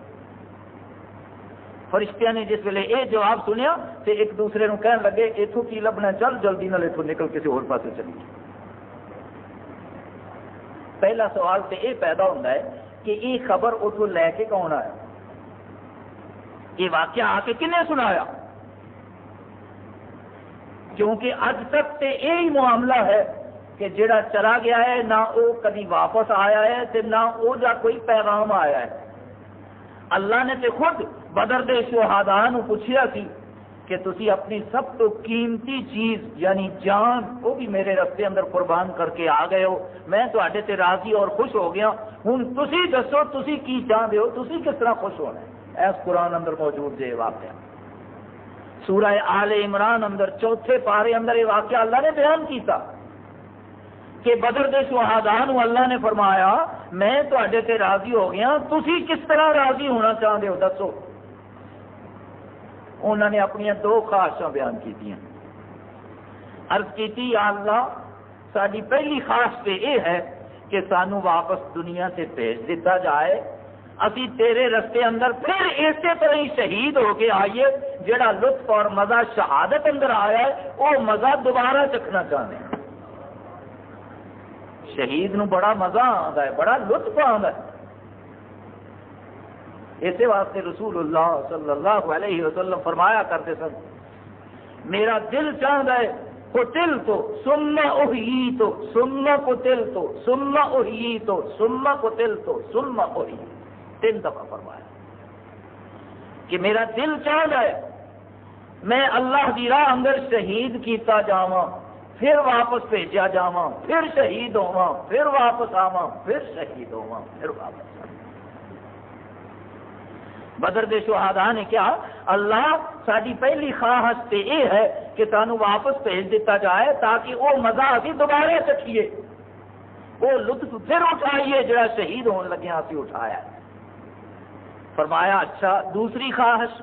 فرشتیاں نے جس ویلے یہ جواب سنیا تے ایک دوسرے نو کہن لگے اتوں کی لبنا، چل جلدی نال اتوں نکل کسی اور پاسے چلی۔ پہلا سوال تو یہ پیدا ہوتا ہے کہ یہ خبر اتوں لے کے کون آیا، یہ واقعہ آ کے کنے سنایا؟ کیونکہ اج تک تے یہی معاملہ ہے کہ جڑا چلا گیا ہے نہ وہ کبھی واپس آیا ہے تے نہ وہ جا کوئی پیغام آیا ہے۔ اللہ نے تے خود بدر دے شہداء نو پوچھیا سی کہ تسی اپنی سب تو قیمتی چیز یعنی جان وہ بھی میرے رستے اندر قربان کر کے آ گئے ہو، میں تواڈے تے راضی اور خوش ہو گیا، ہن تسی دسو تسی کی چاہتے ہو، تسی کس طرح خوش ہونا ہے؟ اس قرآن اندر موجود ہے واقعہ، سورہ آل عمران اندر 4 پارے اندر یہ واقعہ اللہ نے بیان کیتا کہ بدر دے شہداء نو اللہ نے فرمایا میں تواڈے تے راضی ہو گیا، تسی کس طرح راضی ہونا چاہتے ہو دسو۔ انہوں نے اپنی 2 خواہشاں بیان کی، عرض کی یا اللہ ساری پہلی خواہش تو یہ ہے کہ سانو واپس دنیا سے بھیج دیتا جائے، اسی تیرے رستے اندر پھر اسی طرح ہی شہید ہو کے آئیے، جڑا لطف اور مزہ شہادت اندر آیا ہے وہ مزہ دوبارہ چکھنا چاہتے ہیں۔ شہید نو بڑا مزہ آتا ہے، بڑا لطف آتا ہے، اسی واسطے رسول اللہ صلی اللہ علیہ وسلم فرمایا کرتے سن میرا دل چاہتا ہے قتل تو ثم احییت ثم قتل تو ثم احییت ثم قتل تو ثم احییت، 3 دفعہ فرمایا کہ میرا دل چاہتا ہے میں اللہ دی راہ اندر شہید کیتا جاواں، پھر واپس بھیجا جاواں، پھر شہید ہوواں، پھر واپس آواں، پھر شہید ہوواں، پھر واپس آواں۔ بدر دے شہداء نے کیا اللہ ساری پہلی خواہش تے یہ ہے کہ سانو واپس بھیج دیتا جائے تاکہ وہ مزہ اسی دوبارہ چکھیے، وہ لطف پھر اٹھائیے جڑا شہید ہونے لگے اسی اٹھایا۔ فرمایا اچھا دوسری خواہش،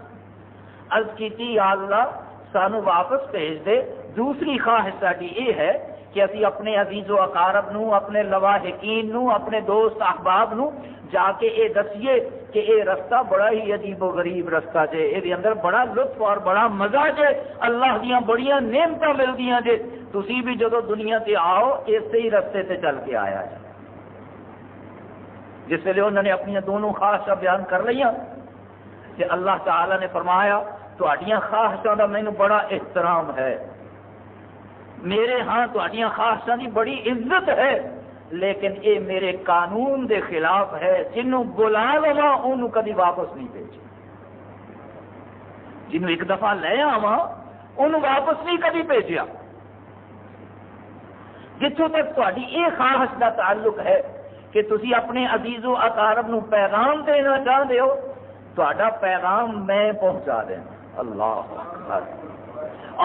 عرض کی یا اللہ سانو واپس بھیج دے، دوسری خواہش ساری یہ ہے کہ اسی اپنے عزیز و اقارب نو، اپنے لواحقین نو، اپنے دوست احباب نو جا کے یہ دسیے کہ یہ رستہ بڑا ہی عجیب و غریب رستہ جے، یہ اندر بڑا لطف اور بڑا مزہ جے، اللہ دیاں بڑیاں نعمتاں ملدیاں جے، تسی بھی جدو دنیا تے آؤ اسی ہی رستے تے چل کے آیا جے۔ جس ویلے انہوں نے اپنی دونوں خواہشاں بیان کر لیا کہ اللہ تعالی نے فرمایا تہاڈیاں خواہشاں دا مینوں بڑا احترام ہے، میرے ہاں تہاڈیاں خواہشاں دی بڑی عزت ہے، لیکن اے میرے قانون دے خلاف ہے، جنوں بلا لواں انہوں کبھی واپس نہیں بھیجے، جنوں ایک دفعہ لے آواں انہوں واپس نہیں کبھی بھیجیا۔ جتوں تک تہاڈی اے خواہش دا تعلق ہے کہ تسی اپنے عزیز و اقارب نو پیغام دینا چاہتے ہو، تہاڈا پیغام میں پہنچا دینا۔ اللہ اکبر،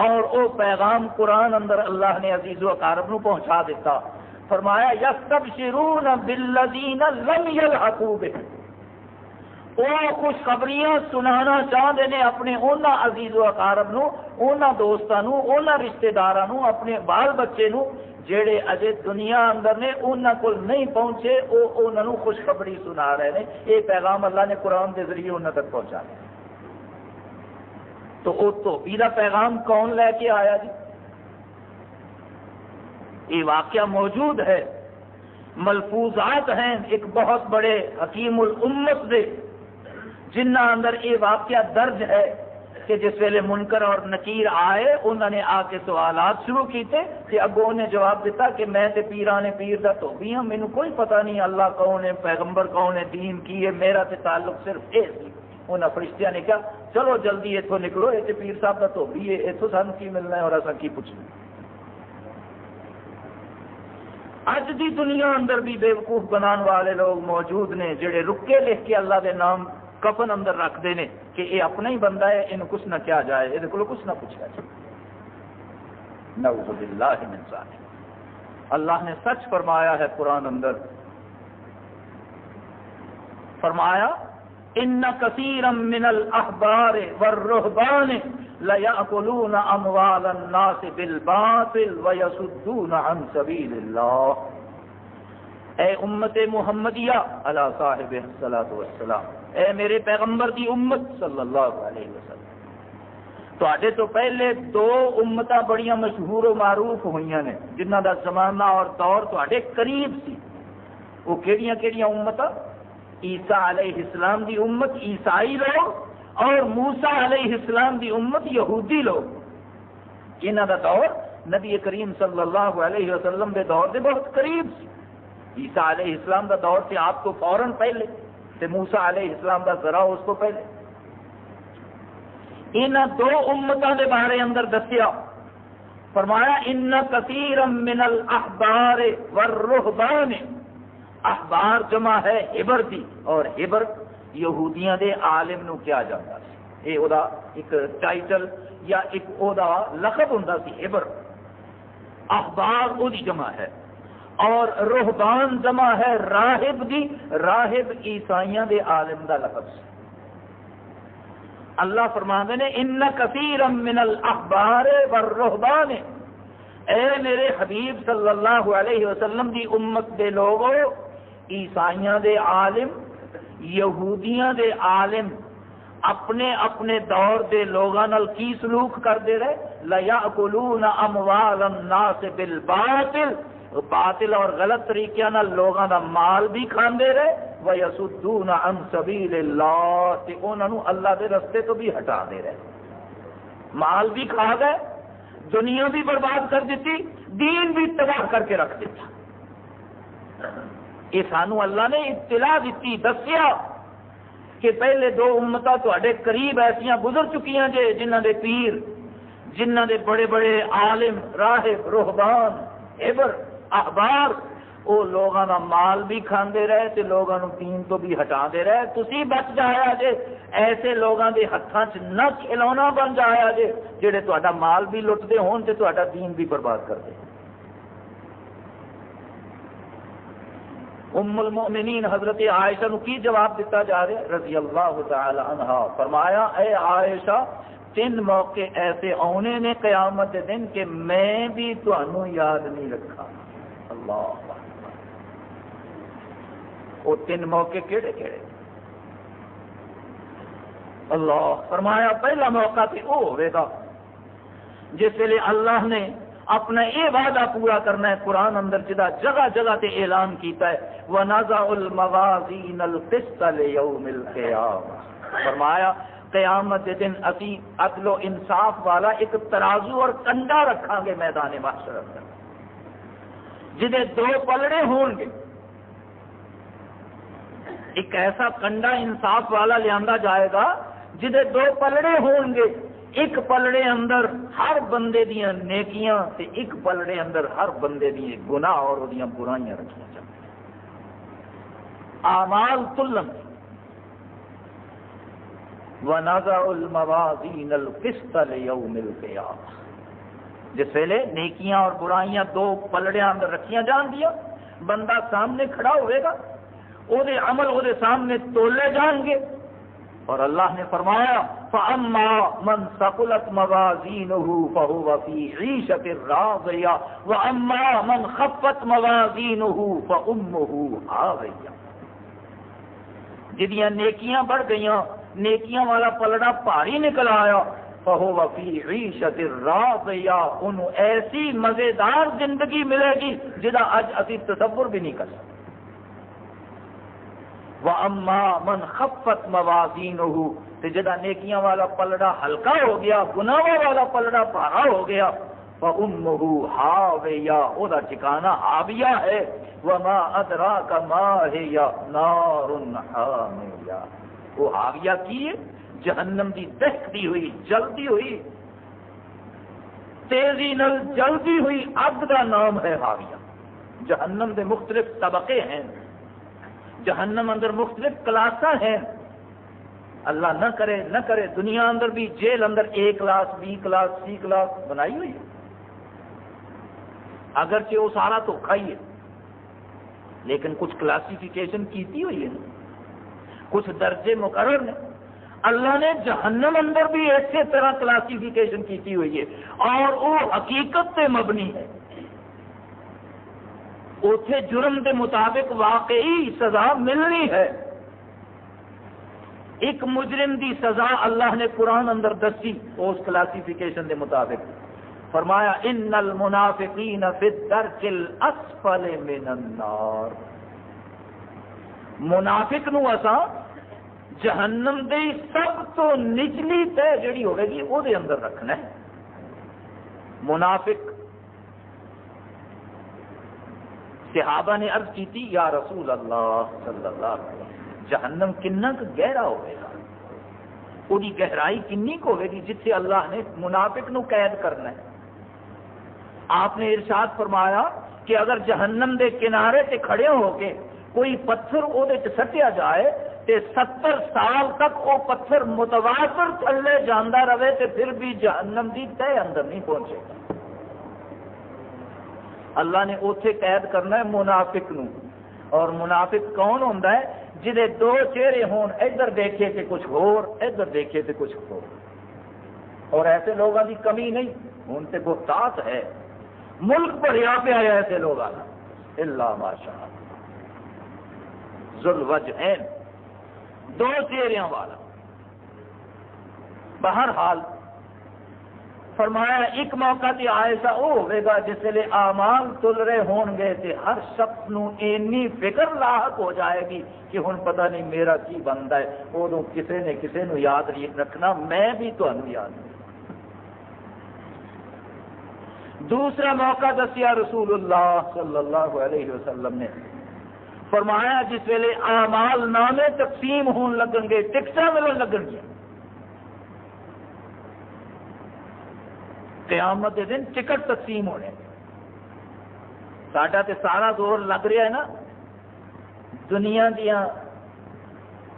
اور وہ پیغام قرآن اندر اللہ نے عزیز و اقارب نو پہنچا دیتا، فرمایا یستبشرون بالذین لم یلحقوا بہم، وہ خوشخبریاں سنانا چاہتے ہیں اپنے انہاں عزیز و اقارب نو، انہاں دوستاں نو، انہاں رشتہ داراں نو، اپنے بال بچے نو جڑے اجے دنیا اندر نے انہاں کول نہیں پہنچے، وہ انہاں نو خوشخبری سنا رہے ہیں۔ یہ پیغام اللہ نے قرآن کے ذریعے انہاں تک پہنچا دیا۔ تو وہ دھوبی کا پیغام کون لے کے آیا جی؟ یہ واقعہ موجود ہے، ملفوظات ہیں ایک بہت بڑے حکیم الامت دے، جنہ اندر یہ واقعہ درج ہے کہ جس ویلے منکر اور نکیر آئے انہوں نے آ کے سوالات شروع کیتے کہ اگوں نے جواب دیتا کہ میں تے پیرانے پیر دا دھوبی ہوں، مینوں کوئی پتہ نہیں اللہ کون ہے، پیغمبر کون ہے، دین کی ہے، میرا تے تعلق صرف یہ سی۔ انہوں فرشتیاں نے کہا چلو جلدی اتوں نکلو، یہ پیر صاحب کا دھوبی ہے، اتوں سانو کی ملنا ہے اور اصا کی پوچھنا۔ اج دی دنیا اندر بھی بیوقوف بنان والے لوگ موجود نے جڑے رکے لکھ کے اللہ دے نام کفن اندر رکھتے ہیں کہ یہ اپنا ہی بندہ ہے، انہوں کچھ نہ کیا جائے، یہ کو کچھ نہ پوچھا جائے۔ نعوذ باللہ من ذالک۔ اللہ نے سچ فرمایا ہے قرآن اندر، فرمایا ان کثیرا من الاحبار والرهبان لیأکلون اموال الناس بالباطل ویصدون عن سبیل اللہ۔ اے امت محمدیہ علی صاحب الصلاۃ والسلام، اے میرے پیغمبر کی امت صلی اللہ علیہ وسلم، تواڈے تو پہلے 2 امتاں بڑیاں مشہور و معروف ہوئیاں نے جنہاں دا زمانہ اور دور تواڈے قریب سی۔ وہ کیڑیاں کیڑیاں امتاں؟ عیسیٰ علیہ السلام دی امت عیسائی لوگ اور موسیٰ علیہ السلام دی امت یہودی لوگ، انہاں دا دور نبی کریم صلی اللہ علیہ وسلم دے دور دے بہت قریب سی۔ عیسیٰ علیہ السلام دا دور سے آپ تو فوراً پہلے، تے موسیٰ علیہ السلام دا ذرا اس کو پہلے۔ انہاں دو امتاں دے بارے اندر دسیا، فرمایا ان کثیرا من الاحبار والرہبان، احبار جمع ہے حبر دی، اور حبر یہودیاں دے عالم نو کیا جاتا ہے، یہ او دا ایک ٹائٹل یا ایک او دا لقب ہوندا سی حبر۔ احبار او دی جمع ہے، اور رہبان جمع ہے راہب دی، راہب عیسائیاں دے عالم دا لقب سی۔ اللہ فرماندے نے ان کثیرا من الاحبار والرہبان، اے میرے حبیب صلی اللہ علیہ وسلم دی امت دے لوگو، عیسائیاں دے عالم، یہودیاں دے عالم اپنے اپنے دور دے لوگاں نال کی سلوک کردے رہے، لَيَأْكُلُونَ أَمْوَالَ النَّاسِ بِالْبَاطِلِ، باطل اور غلط طریقے نال لوگاں دا مال بھی کھاندے رہے، وَيَصُدُّونَ عَن سَبِيلِ اللَّهِ، تے انہاں نو اللہ دے رستے تو بھی ہٹا دے رہے، مال بھی کھا گئے، دنیا بھی برباد کر دیتی، دین بھی تباہ کر کے رکھ دیتا۔ یہ سانو اللہ نے اطلاع دیتی، دسیا کہ پہلے دو امتاں تواڈے قریب ایسیاں گزر چکیاں جے، جنہاں دے پیر، جنہاں دے بڑے بڑے عالم، راہب، رہبان، عبر، احبار، وہ لوگاں دا مال بھی کھاندے رہے تے لوگاں نو دین تو بھی ہٹا دے رہے۔ تسی بچ جایا جے، ایسے لوگاں دے ہتھاں چ نہ کھلونا بن جایا جے جڑے تہاڈا مال بھی لٹدے ہون تے تہاڈا دین بھی برباد کر دے۔ ام المؤمنین حضرت عائشہ نو کی جواب دیتا جا رہا ہے رضی اللہ تعالی عنہا، فرمایا اے عائشہ، 3 موقع ایسے آنے نے قیامت کے دن کہ میں بھی تانوں یاد نہیں رکھا۔ اللہ وہ 3 موقع کیڑے کیڑے؟ اللہ فرمایا پہلا موقع تو وہ ہوئے گا جس ویلے اللہ نے اپنا یہ وعدہ پورا کرنا ہے، قرآن اندر جدا جگہ جگہ تے اعلان کیتا ہے وَنَزَعُ الْمَوَازِينَ الْقِسْطَ لِيَوْمِ الْقِيَامَةِ، فرمایا قیامت کے دن اسی عدل و انصاف والا ایک ترازو اور کنڈا رکھاں گے میدان محشر اندر، جدے 2 پلڑے ہون گے، ایک ایسا کنڈا انصاف والا لیا جائے گا جدے 2 پلڑے ہون گے، ایک پلڑے اندر ہر بندے دیاں نیکیاں تے ایک پلڑے اندر ہر بندے دیاں گناہ اور دیاں برائیاں رکھیاں جائیں، اعمال تلن۔ وَنَزَعُ الْمَوَازِينَ الْقِسْطَ لِيَوْمِ الْقِيَامَةِ، جس ویلے نیکیاں اور برائیاں 2 پلڑیاں اندر رکھیاں جان دیا، بندہ سامنے کھڑا ہوئے گا، او دے عمل او دے سامنے تولے جان گے، اور اللہ نے فرمایا فَأَمَّا مَنْ ثَقُلَتْ مَوَازِينُهُ فَهُوَ فِي عِيشَةٍ رَاضِيَةٍ وَأَمَّا مَنْ خَفَّتْ مَوَازِينُهُ فَأُمُّهُ هَاوِيَةٌ، جدیاں نیکیاں بڑھ گئیاں، نیکیاں والا پلڑا بھاری نکل آیا، فَهُوَ فِي عِيشَةٍ رَاضِيَةٍ، انہوں ایسی مزیدار زندگی ملے گی جدا اج اسی تصور بھی نہیں کر سکتے۔ وَأَمَّا مَنْ خَفَّتْ مَوَازِينُهُ، تے جدا نیکیاں والا پلڑا ہلکا ہو گیا، گناہوں والا پلڑا بھارا ہو گیا، فَأُمُّهُ هَاوِيَةٌ، او دا ٹھکانہ ہاویہ ہے، وَمَا أَدْرَاكَ مَا هِيَ نَارٌ حَامِيَةٌ، وہ ہاویہ کی ہے؟ جہنم دی دہکتی ہوئی، جلدی ہوئی، تیزی نل جلدی ہوئی اگ دا نام ہے ہاویہ۔ جہنم دے مختلف طبقے ہیں، جہنم اندر مختلف کلاساں ہیں، اللہ نہ کرے دنیا اندر بھی جیل اندر A class, B class, C class بنائی ہوئی ہے، اگرچہ وہ سارا دھوکھا ہی ہے، لیکن کچھ کلاسیفیکیشن کیتی ہوئی ہے، کچھ درجے مقرر نے۔ اللہ نے جہنم اندر بھی اسی طرح کلاسیفیکیشن کیتی ہوئی ہے، اور وہ حقیقت پہ مبنی ہے، اوتھے جرم دے مطابق واقعی سزا ملنی ہے۔ ایک مجرم دی سزا اللہ نے قرآن اندر دسی اس کلاسیفیکیشن دے مطابق، فرمایا ان المنافقین فی الدرک الاسفل من النار، منافق نو اساں جہنم دی سب تو نچلی تہ جڑی ہوے گی وہ دے اندر رکھنا ہے. منافق صحابہ نے عرض کی تھی یا رسول اللہ صلی اللہ علیہ وسلم جہنم کنا گہرا ہوئے گا, وہی گہرائی کنی کو ہوئے گی جتنے اللہ نے منافق نو قید کرنا ہے. آپ نے ارشاد فرمایا کہ اگر جہنم دے کنارے تے کھڑے ہو کے کوئی پتھر وہ سٹیا جائے تے 70 سال تک وہ پتھر متواتر تھلے جانا رہے تے پھر بھی جہنم دی تہ اندر نہیں پہنچے گا. اللہ نے اوتھے قید کرنا ہے منافق نو. اور منافق کون ہوتا ہے؟ جہے دو چہرے ہون, ادھر دیکھے تے کچھ ہور, ادھر دیکھے تے کچھ ہور. اور ایسے لوگوں کی کمی نہیں, ہوں تے بہتات ہے, ملک بھریا پہ آیا ایسے لوگ آنا اللہ ماشاء اللہ. ذل وجہین, دو چہریاں والا. بہرحال فرمایا ایک موقع تے ایسا وہ ہوئے گا جس لئے اعمال تل رہے ہون گے تے ہر شخص نو اینی فکر لاحق ہو جائے گی کہ ہن پتہ نہیں میرا کی بنتا ہے. ادو کسی نے کسی نو یاد نہیں رکھنا, میں بھی تمہیں یاد نہیں. دوسرا موقع دسیا رسول اللہ صلی اللہ علیہ وسلم نے, فرمایا جس ویلے اعمال نامے تقسیم ہون لگن گے, ٹکٹاں ملن لگن گیا. قیامت کے دن ٹکٹ تقسیم ہونے. ساڈا تے سارا دور لگ رہا ہے نا دنیا دیا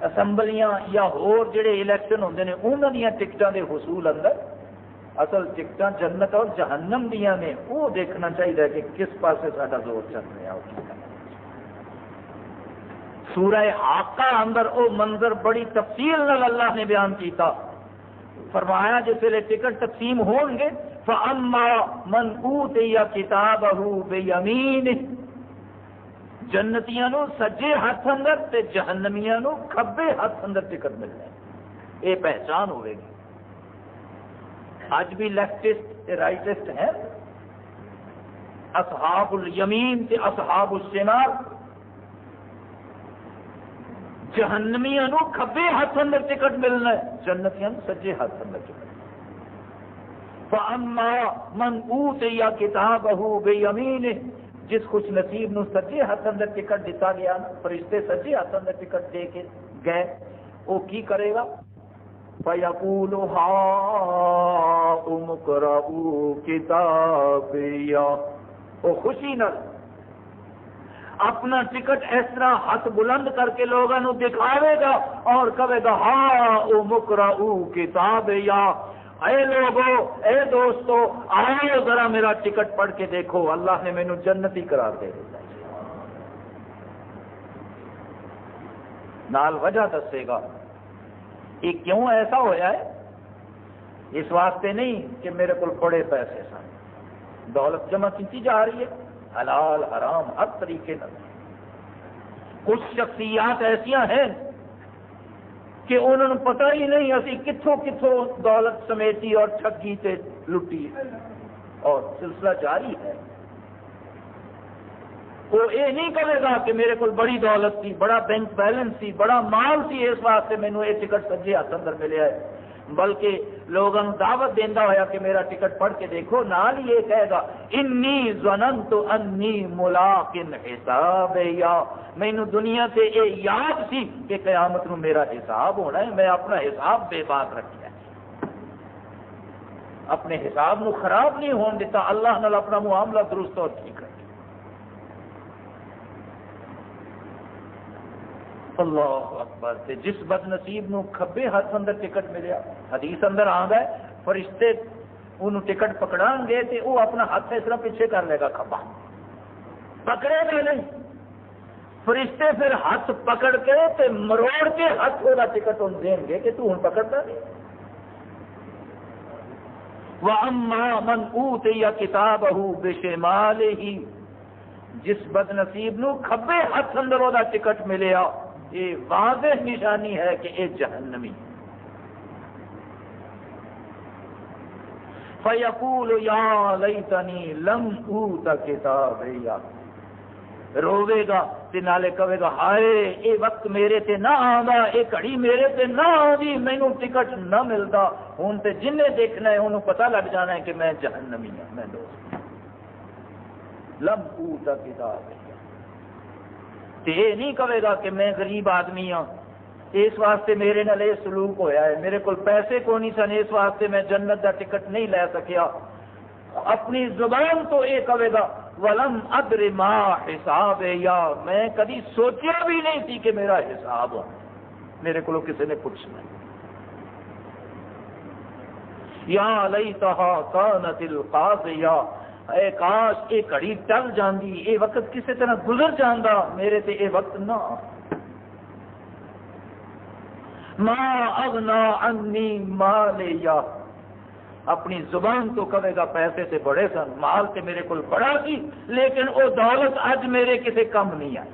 اسمبلیاں یا ہور جڑے الیکشن ہوندے نے انہاں دیاں ٹکٹاں دے حصول اندر اصل ٹکٹاں جنت اور جہنم دیاں نے وہ دیکھنا چاہیے کہ کس پاسے ساڈا زور چل رہا ہے. سورہ حاقہ اندر وہ منظر بڑی تفصیل نال اللہ نے بیان کیتا. فرمایا جس ویلے ٹکٹ تقسیم ہون گے فَأَمَّا مَنْ أُوتِيَ كِتَابَهُ بِيَمِينِهِ, جنتیاں نو سجے ہاتھ اندر تے جہنمیاں نو کھبے ہاتھ اندر ٹکٹ ملنا ہے. یہ پہچان ہوئے گی. اج بھی لیفٹسٹ رائٹسٹ ہیں, اصحاب الیمین تے اصحاب الشمال. جہنمیاں نو کھبے ہاتھ اندر ٹکٹ ملنا ہے, جنتیاں نو سجے ہاتھ اندر ٹکٹ. فَأَمَّا مَنْ أُوتِيَ كِتَابَهُ بِيَمِينِهِ, جس خوش نصیب نو سجے ہاتھ اندر ٹکٹ دیتا گیا, فرشتے سجے ہاتھ اندر ٹکٹ دے کے گئے, وہ کی کرے گا؟ فَيَقُولُ هَاؤُمُ اقْرَءُوا كِتَابِيَهْ, وہ خوشی نال اپنا ٹکٹ اس طرح ہاتھ بلند کر کے لوگوں دکھاوے گا اور کہے گا ہاؤم اقرؤوا کتابیہ, اے لوگو اے دوستو آؤ ذرا میرا ٹکٹ پڑھ کے دیکھو, اللہ نے مینوں جنتی قرار دے دیا. نال وجہ دسے گا یہ کیوں ایسا ہویا ہے. اس واسطے نہیں کہ میرے کو بڑے پیسے سن, دولت جمع کی جا رہی ہے حلال حرام ہر طریقے سے. کچھ شخصیات ایسا ہیں کہ انہوں نے پتہ ہی نہیں اسی کتھوں کتھوں دولت سمیٹی اور ٹھگی تے لٹی, اور سلسلہ جاری ہے. وہ یہ نہیں کہے گا کہ میرے کو بڑی دولت تھی, بڑا بینک بیلنس تھی, بڑا مال تھی, اس واسطے مینوں یہ ٹکٹ سجے ہاتھ اندر ملیا ہے, بلکہ لوگوں دعوت دینا ہوا کہ میرا ٹکٹ پڑھ کے دیکھو. نال یہ کہے گا انی ظننت انی ملاق حسابیا, مینوں دنیا سے یہ یاد سی کہ قیامت نو میرا حساب ہونا ہے, میں اپنا حساب بے بات رکھا ہے, اپنے حساب نو خراب نہیں ہون دیتا, اللہ نال اپنا معاملہ درست اور ٹھیک رکھا. اللہ اکبر. جس بد نصیب نو کھبے ہاتھ اندر ٹکٹ ملیا, حدیث اندر آ گئے فرشتے انہوں ٹکٹ پکڑان گے تے وہ اپنا ہاتھ اس طرح پیچھے کر لے گا, کھبا پکڑے گا نہیں. فرشتے پھر ہاتھ پکڑ کے تے مروڑ کے ہاتھ وہ ٹکٹ ان دیں گے کہ تو ہن پکڑتا نہیں. وَأَمَّا مَنْ أُوتِيَ كِتَابَهُ بِشِمَالِهِ, جس بد نصیب نو کھبے ہاتھ اندر وہ ٹکٹ ملیا, یہ واضح نشانی ہے کہ یہ جہنمی. فَيَقُولُ يَا لَيْتَنِي لَمْ أُوتَ كِتَابِيَهْ, روے گا تے نالے کہے گا ہائے یہ وقت میرے تے نہ آندا، یہ گھڑی میرے تے نہ آندی، مینوں ٹکٹ نہ ملتا، ہن تے جنے دیکھنا ہے انہوں پتہ لگ جانا ہے کہ میں جہنمی ہوں، میں دوست لم اوت کتاب تے یہ نہیں کہے گا کہ میں غریب آدمی ہوں اس واسطے میرے نال یہ سلوک ہویا ہے، میرے کول پیسے کو نہیں سن اس واسطے میں جنت دا ٹکٹ نہیں لے سکیا، اپنی زبان تو یہ کہے گا ولم ادر ما حساب یا میں کبھی سوچیا بھی نہیں تھی کہ میرا حساب ہو، میرے کو کسی نے پوچھنا یا لیتہا کانت القاضیہ، اے کاش یہ گھڑی ٹل جاندی، یہ وقت کسی طرح گزر جاندا، میرے تے یہ وقت نہ ما اغنا عنی مالیا، اپنی زبان تو کہے گا پیسے سے بڑے سن، مال تے میرے کو بڑا سی، لیکن وہ دولت اج میرے کسی کم نہیں آئی،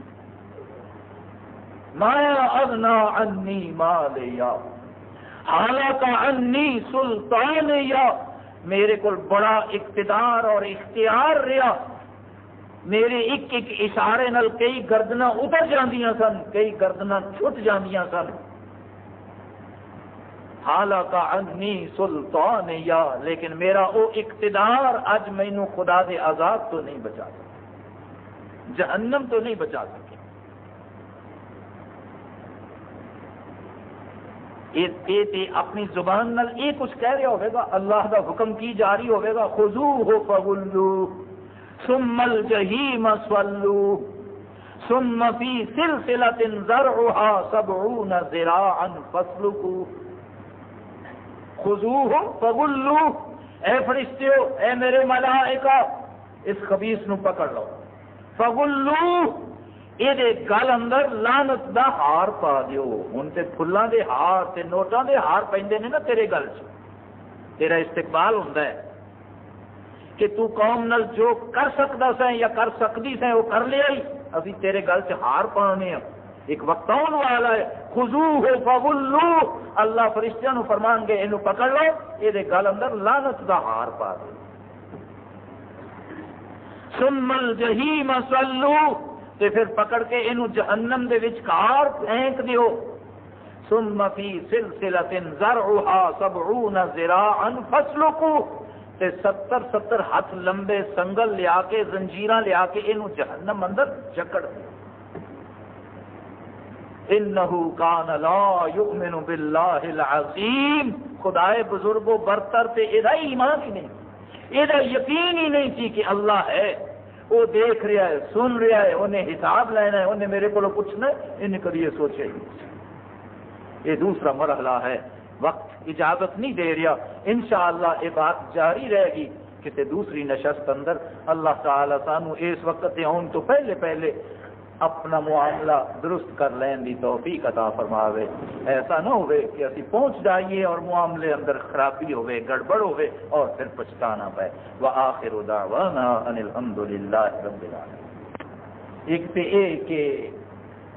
ما اغنا عنی مالیا حالک عنی سلطانیا، میرے کو بڑا اقتدار اور اختیار رہا، میرے ایک ایک اشارے نال کئی گردناں اتر جاندیاں سن، کئی گردناں چھٹ جاندیاں سن، حالک عنی سلطانیا، لیکن میرا وہ اقتدار اج مینوں خدا دے عذاب تو نہیں بچا سکے، جہنم تو نہیں بچا سکے۔ اپنی زبان نال یہ کچھ کہہ رہا ہوئے گا، اللہ دا حکم کی جاری ہوئے گا خذوہ فغلوہ ثم الجحیم صلوہ ثم فی سلسلۃ ذرعها 70 ذراعا فاسلکوہ، خذوہ فغلوہ، اے فرشتیو، اے میرے ملائکہ، اس خبیث نو پکڑ لو، فغلوہ، یہ گل اندر لعنت دا ہار پا دیو، ہن تے پھلاں دے ہار تے نوٹاں دے ہار پیندے نے نا تیرے گل چ، تیرا استقبال ہوندا ہے کہ تو قوم نال جو کر سکدا سیں یا کر سکدی سیں وہ کر لیا ہی، ابھی تیرے گل چ ہار پانے ہیں، ایک وقت آن والا ہے، خذوہ فغلوہ، اللہ فرشتیاں نو فرمان گے اینو پکڑ لو، یہ گل اندر لعنت دا ہار پا دو، ثم الجحیم صلوہ، تے پھر پکڑ کے اینو جہنم دے وچکار پھینک دیو، ثم فی سلسلۃ ذرعها 70 ذراعا فاسلکوہ، تے 70 ہاتھ لمبے سنگل لیا کے زنجیراں لیا کے اینو جہنم اندر جکڑ دیو، انہو کان لا یؤمن باللہ العظیم، خدائے بزرگ و برتر تے ایدہ ایمان ہی نہیں، ایدہ یقین ہی نہیں تھی کہ اللہ ہے، وہ دیکھ رہا ہے، سن رہا ہے، انہیں حساب لینا ہے، انہیں میرے کو پوچھنا ہے، انہیں کبھی یہ سوچے ہی نہیں۔ یہ دوسرا مرحلہ ہے، وقت اجازت نہیں دے رہا، انشاءاللہ یہ بات جاری رہے گی، کسی دوسری نشست اندر اللہ تعالیٰ سانو اس وقت آن تو پہلے پہلے اپنا معاملہ درست کر لین دی توفیق عطا فرماوے، ایسا نہ ہوئے کہ اسی پہنچ جائیے اور معاملے اندر خرابی ہوئے، گڑبڑ ہوئے اور پھر پچھتانا پائے۔ وآخر دعوانا ان الحمدللہ رب العالمین۔ ایک تے اے کہ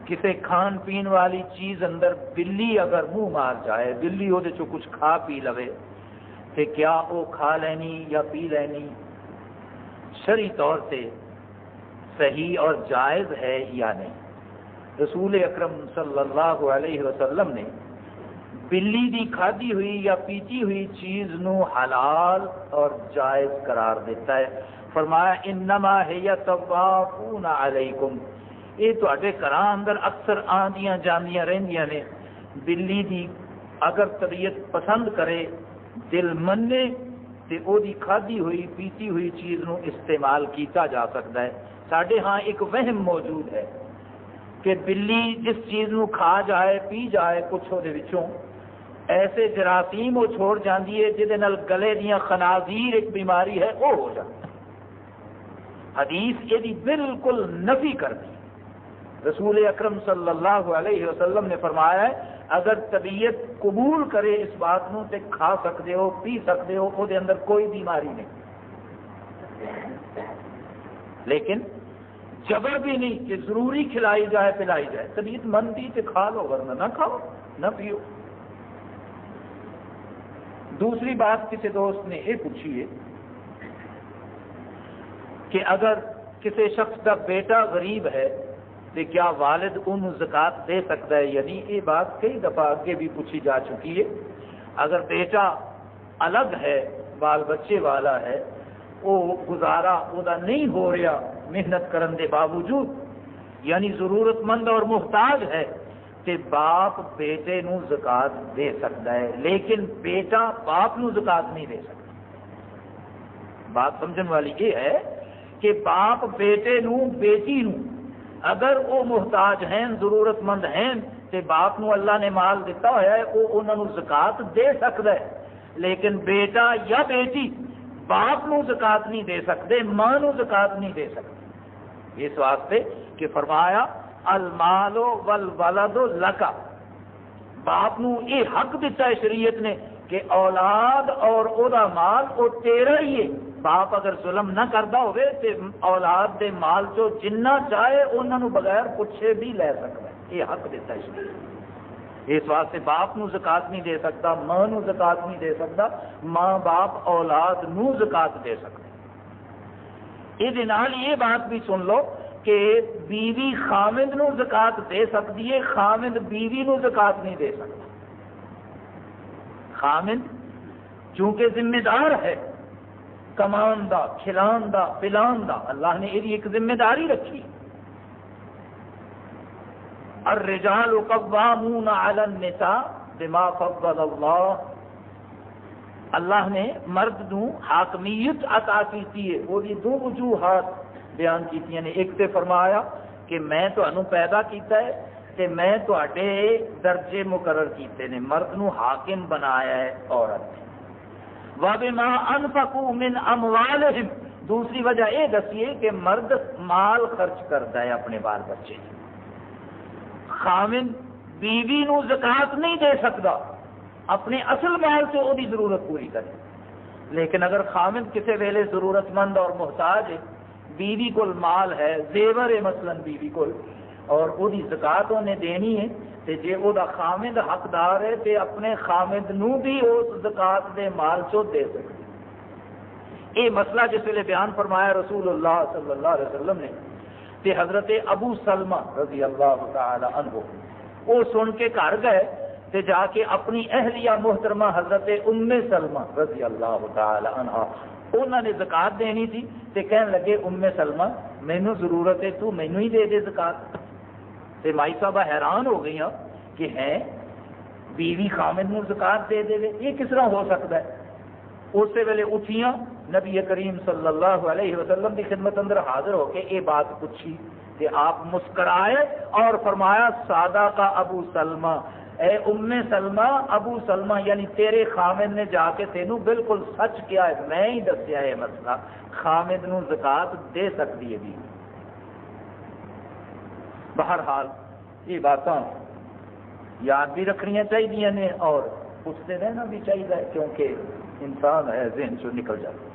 کسی کھان پین والی چیز اندر بلی اگر منہ مار جائے، بلی وہ کچھ کھا پی لوے، کہ کیا وہ کھا لینی یا پی لینی شرعی طور سے صحیح اور جائز ہے یا نہیں؟ رسول اکرم صلی اللہ علیہ وسلم نے بلی دی کھادی ہوئی یا پیتی ہوئی چیز نو حلال اور جائز قرار دیتا ہے، فرمایا انما ہی طوافون علیکم، یہ تواڈے گھراں اندر اکثر آندیاں جاندیاں رہندیاں نے، بلی دی اگر طبیعت پسند کرے، دل منے تے او دی کھادی ہوئی پیتی ہوئی چیز نو استعمال کیتا جا سکتا ہے۔ ساڈے ہاں ایک وہم موجود ہے کہ بلی جس چیز نو کھا جائے پی جائے، کچھ دے وچوں ایسے جراثیم وہ چھوڑ جاندی ہے جہدے نال گلے دیاں خنازیر ایک بیماری ہے وہ ہو جاتی، حدیث یہ بالکل نفی کر دی۔ رسول اکرم صلی اللہ علیہ وسلم نے فرمایا ہے اگر طبیعت قبول کرے اس بات نو تے کھا سکتے ہو پی سکتے ہو، وہ دے اندر کوئی بیماری نہیں، لیکن جبر بھی نہیں کہ ضروری کھلائی جائے پلائی جائے، طبیعت مندی تے کھا لو ورنہ نہ کھاؤ نہ پیو۔ دوسری بات کسی دوست نے یہ پوچھی ہے کہ اگر کسی شخص کا بیٹا غریب ہے تو کیا والد انہوں زکات دے سکتا ہے یا نہیں؟ یہ بات کئی دفعہ اگے بھی پوچھی جا چکی ہے. اگر بیٹا الگ ہے، بال بچے والا ہے، وہ گزارا وہ نہیں ہو رہا محنت کرن دے باوجود، یعنی ضرورت مند اور محتاج ہے، کہ باپ بیٹے نو زکات دے سکتا ہے، لیکن بیٹا باپ نو زکات نہیں دے سکتا. بات سمجھن والی یہ ہے کہ باپ بیٹے نو بیٹی نو اگر وہ محتاج ہیں، ضرورت مند ہیں، تو باپ نو اللہ نے مال دیتا ہوا ہے، وہ انہوں نے زکات دے سکتا ہے، لیکن بیٹا یا بیٹی باپ نو زکات نہیں دے سکتے، ماں نو زکات نہیں دے سکتے. اس واسطے کہ فرمایا المال والولد لکا، باپ نو یہ حق دیتا ہے شریعت نے کہ اولاد اور او دا مال وہ تیرا ہی ہے. باپ اگر ظلم نہ کرتا ہوئے تو اولاد دے مال چو جنہ چاہے انہوں بغیر پوچھے بھی لے سکتا ہے، یہ حق دیتا ہے شریعت. اس واسطے باپ نو زکات نہیں دے سکتا، ماں نو زکات نہیں دے سکتا، ماں باپ اولاد نو زکات دے سکتا. یہ بات بھی سن لو کہ بیوی خامد نو زکات دے سکتی ہے، خامد بیوی نو زکات نہیں دے سکتا. خامد چونکہ ذمہ دار ہے، کمان دا، کھلان دا، پلان دا، اللہ نے یہ ایک ذمہ داری رکھی. الرجال قوامون علی النساء بما فضل اللہ، اللہ نے مرد نو حاکمیت عطا کی ہے. وہ دو وجوہات بیان کی ہیں. ایک تے فرمایا کہ میں تمہیں پیدا کیتا ہے تے میں تواڈے درجے مقرر کیتے نے، مرد نو حاکم بنایا ہے عورت نے. وَبِمَا أَنفَقُوا مِنْ أَمْوَالِهِمْ، دوسری وجہ یہ دسیے کہ مرد مال خرچ کرتا ہے اپنے بال بچے. خامن بیوی نو زکات نہیں دے سکتا، اپنے اصل مال سے وہ ضرورت پوری کرے، لیکن اگر خامن کسی ویلے ضرورت مند اور محتاج ہے، بیوی کو مال ہے، زیور ہے مثلا بیوی کو، اور وہ زکات انہیں دینی ہے، تے جے او دا خامد حقدار ہے تے اپنے خامد نو بھی اس زکات دے مال چو دے سکتے. یہ مسئلہ جس ویلے بیان فرمایا رسول اللہ صلی اللہ علیہ وسلم نے، تے حضرت ابو سلمہ رضی اللہ تعالی عنہ وہ سن کے گھر گئے تے جا کے اپنی اہلیہ محترمہ حضرت ام سلمہ رضی اللہ تعالی عنہ انہوں نے زکات دینی تھی، تے کہنے لگے ام سلمہ مینوں ضرورت ہے، تو مینوں ہی دے دے زکات. تے مائی صاحبہ حیران ہو گئی کہ ہے بیوی خامد نو زکات دے دے، یہ کس طرح ہو سکتا ہے. اسی ویلے اٹھیاں نبی کریم صلی اللہ علیہ وسلم کی خدمت اندر حاضر ہو کے یہ بات پوچھی کہ آپ مسکرائے اور فرمایا سادہ کا ابو سلمہ، اے ام سلمہ، ابو سلمہ یعنی تیرے خامد نے جا کے تینوں بالکل سچ کیا ہے، میں ہی دسیا ہے مسئلہ، خامد نو زکات دے سکتی ہے بھی. بہرحال یہ باتاں یاد بھی رکھنیاں چاہیے نے اور پوچھتے رہنا بھی چاہیے، کیونکہ انسان ہے ذہن سے نکل جاتا.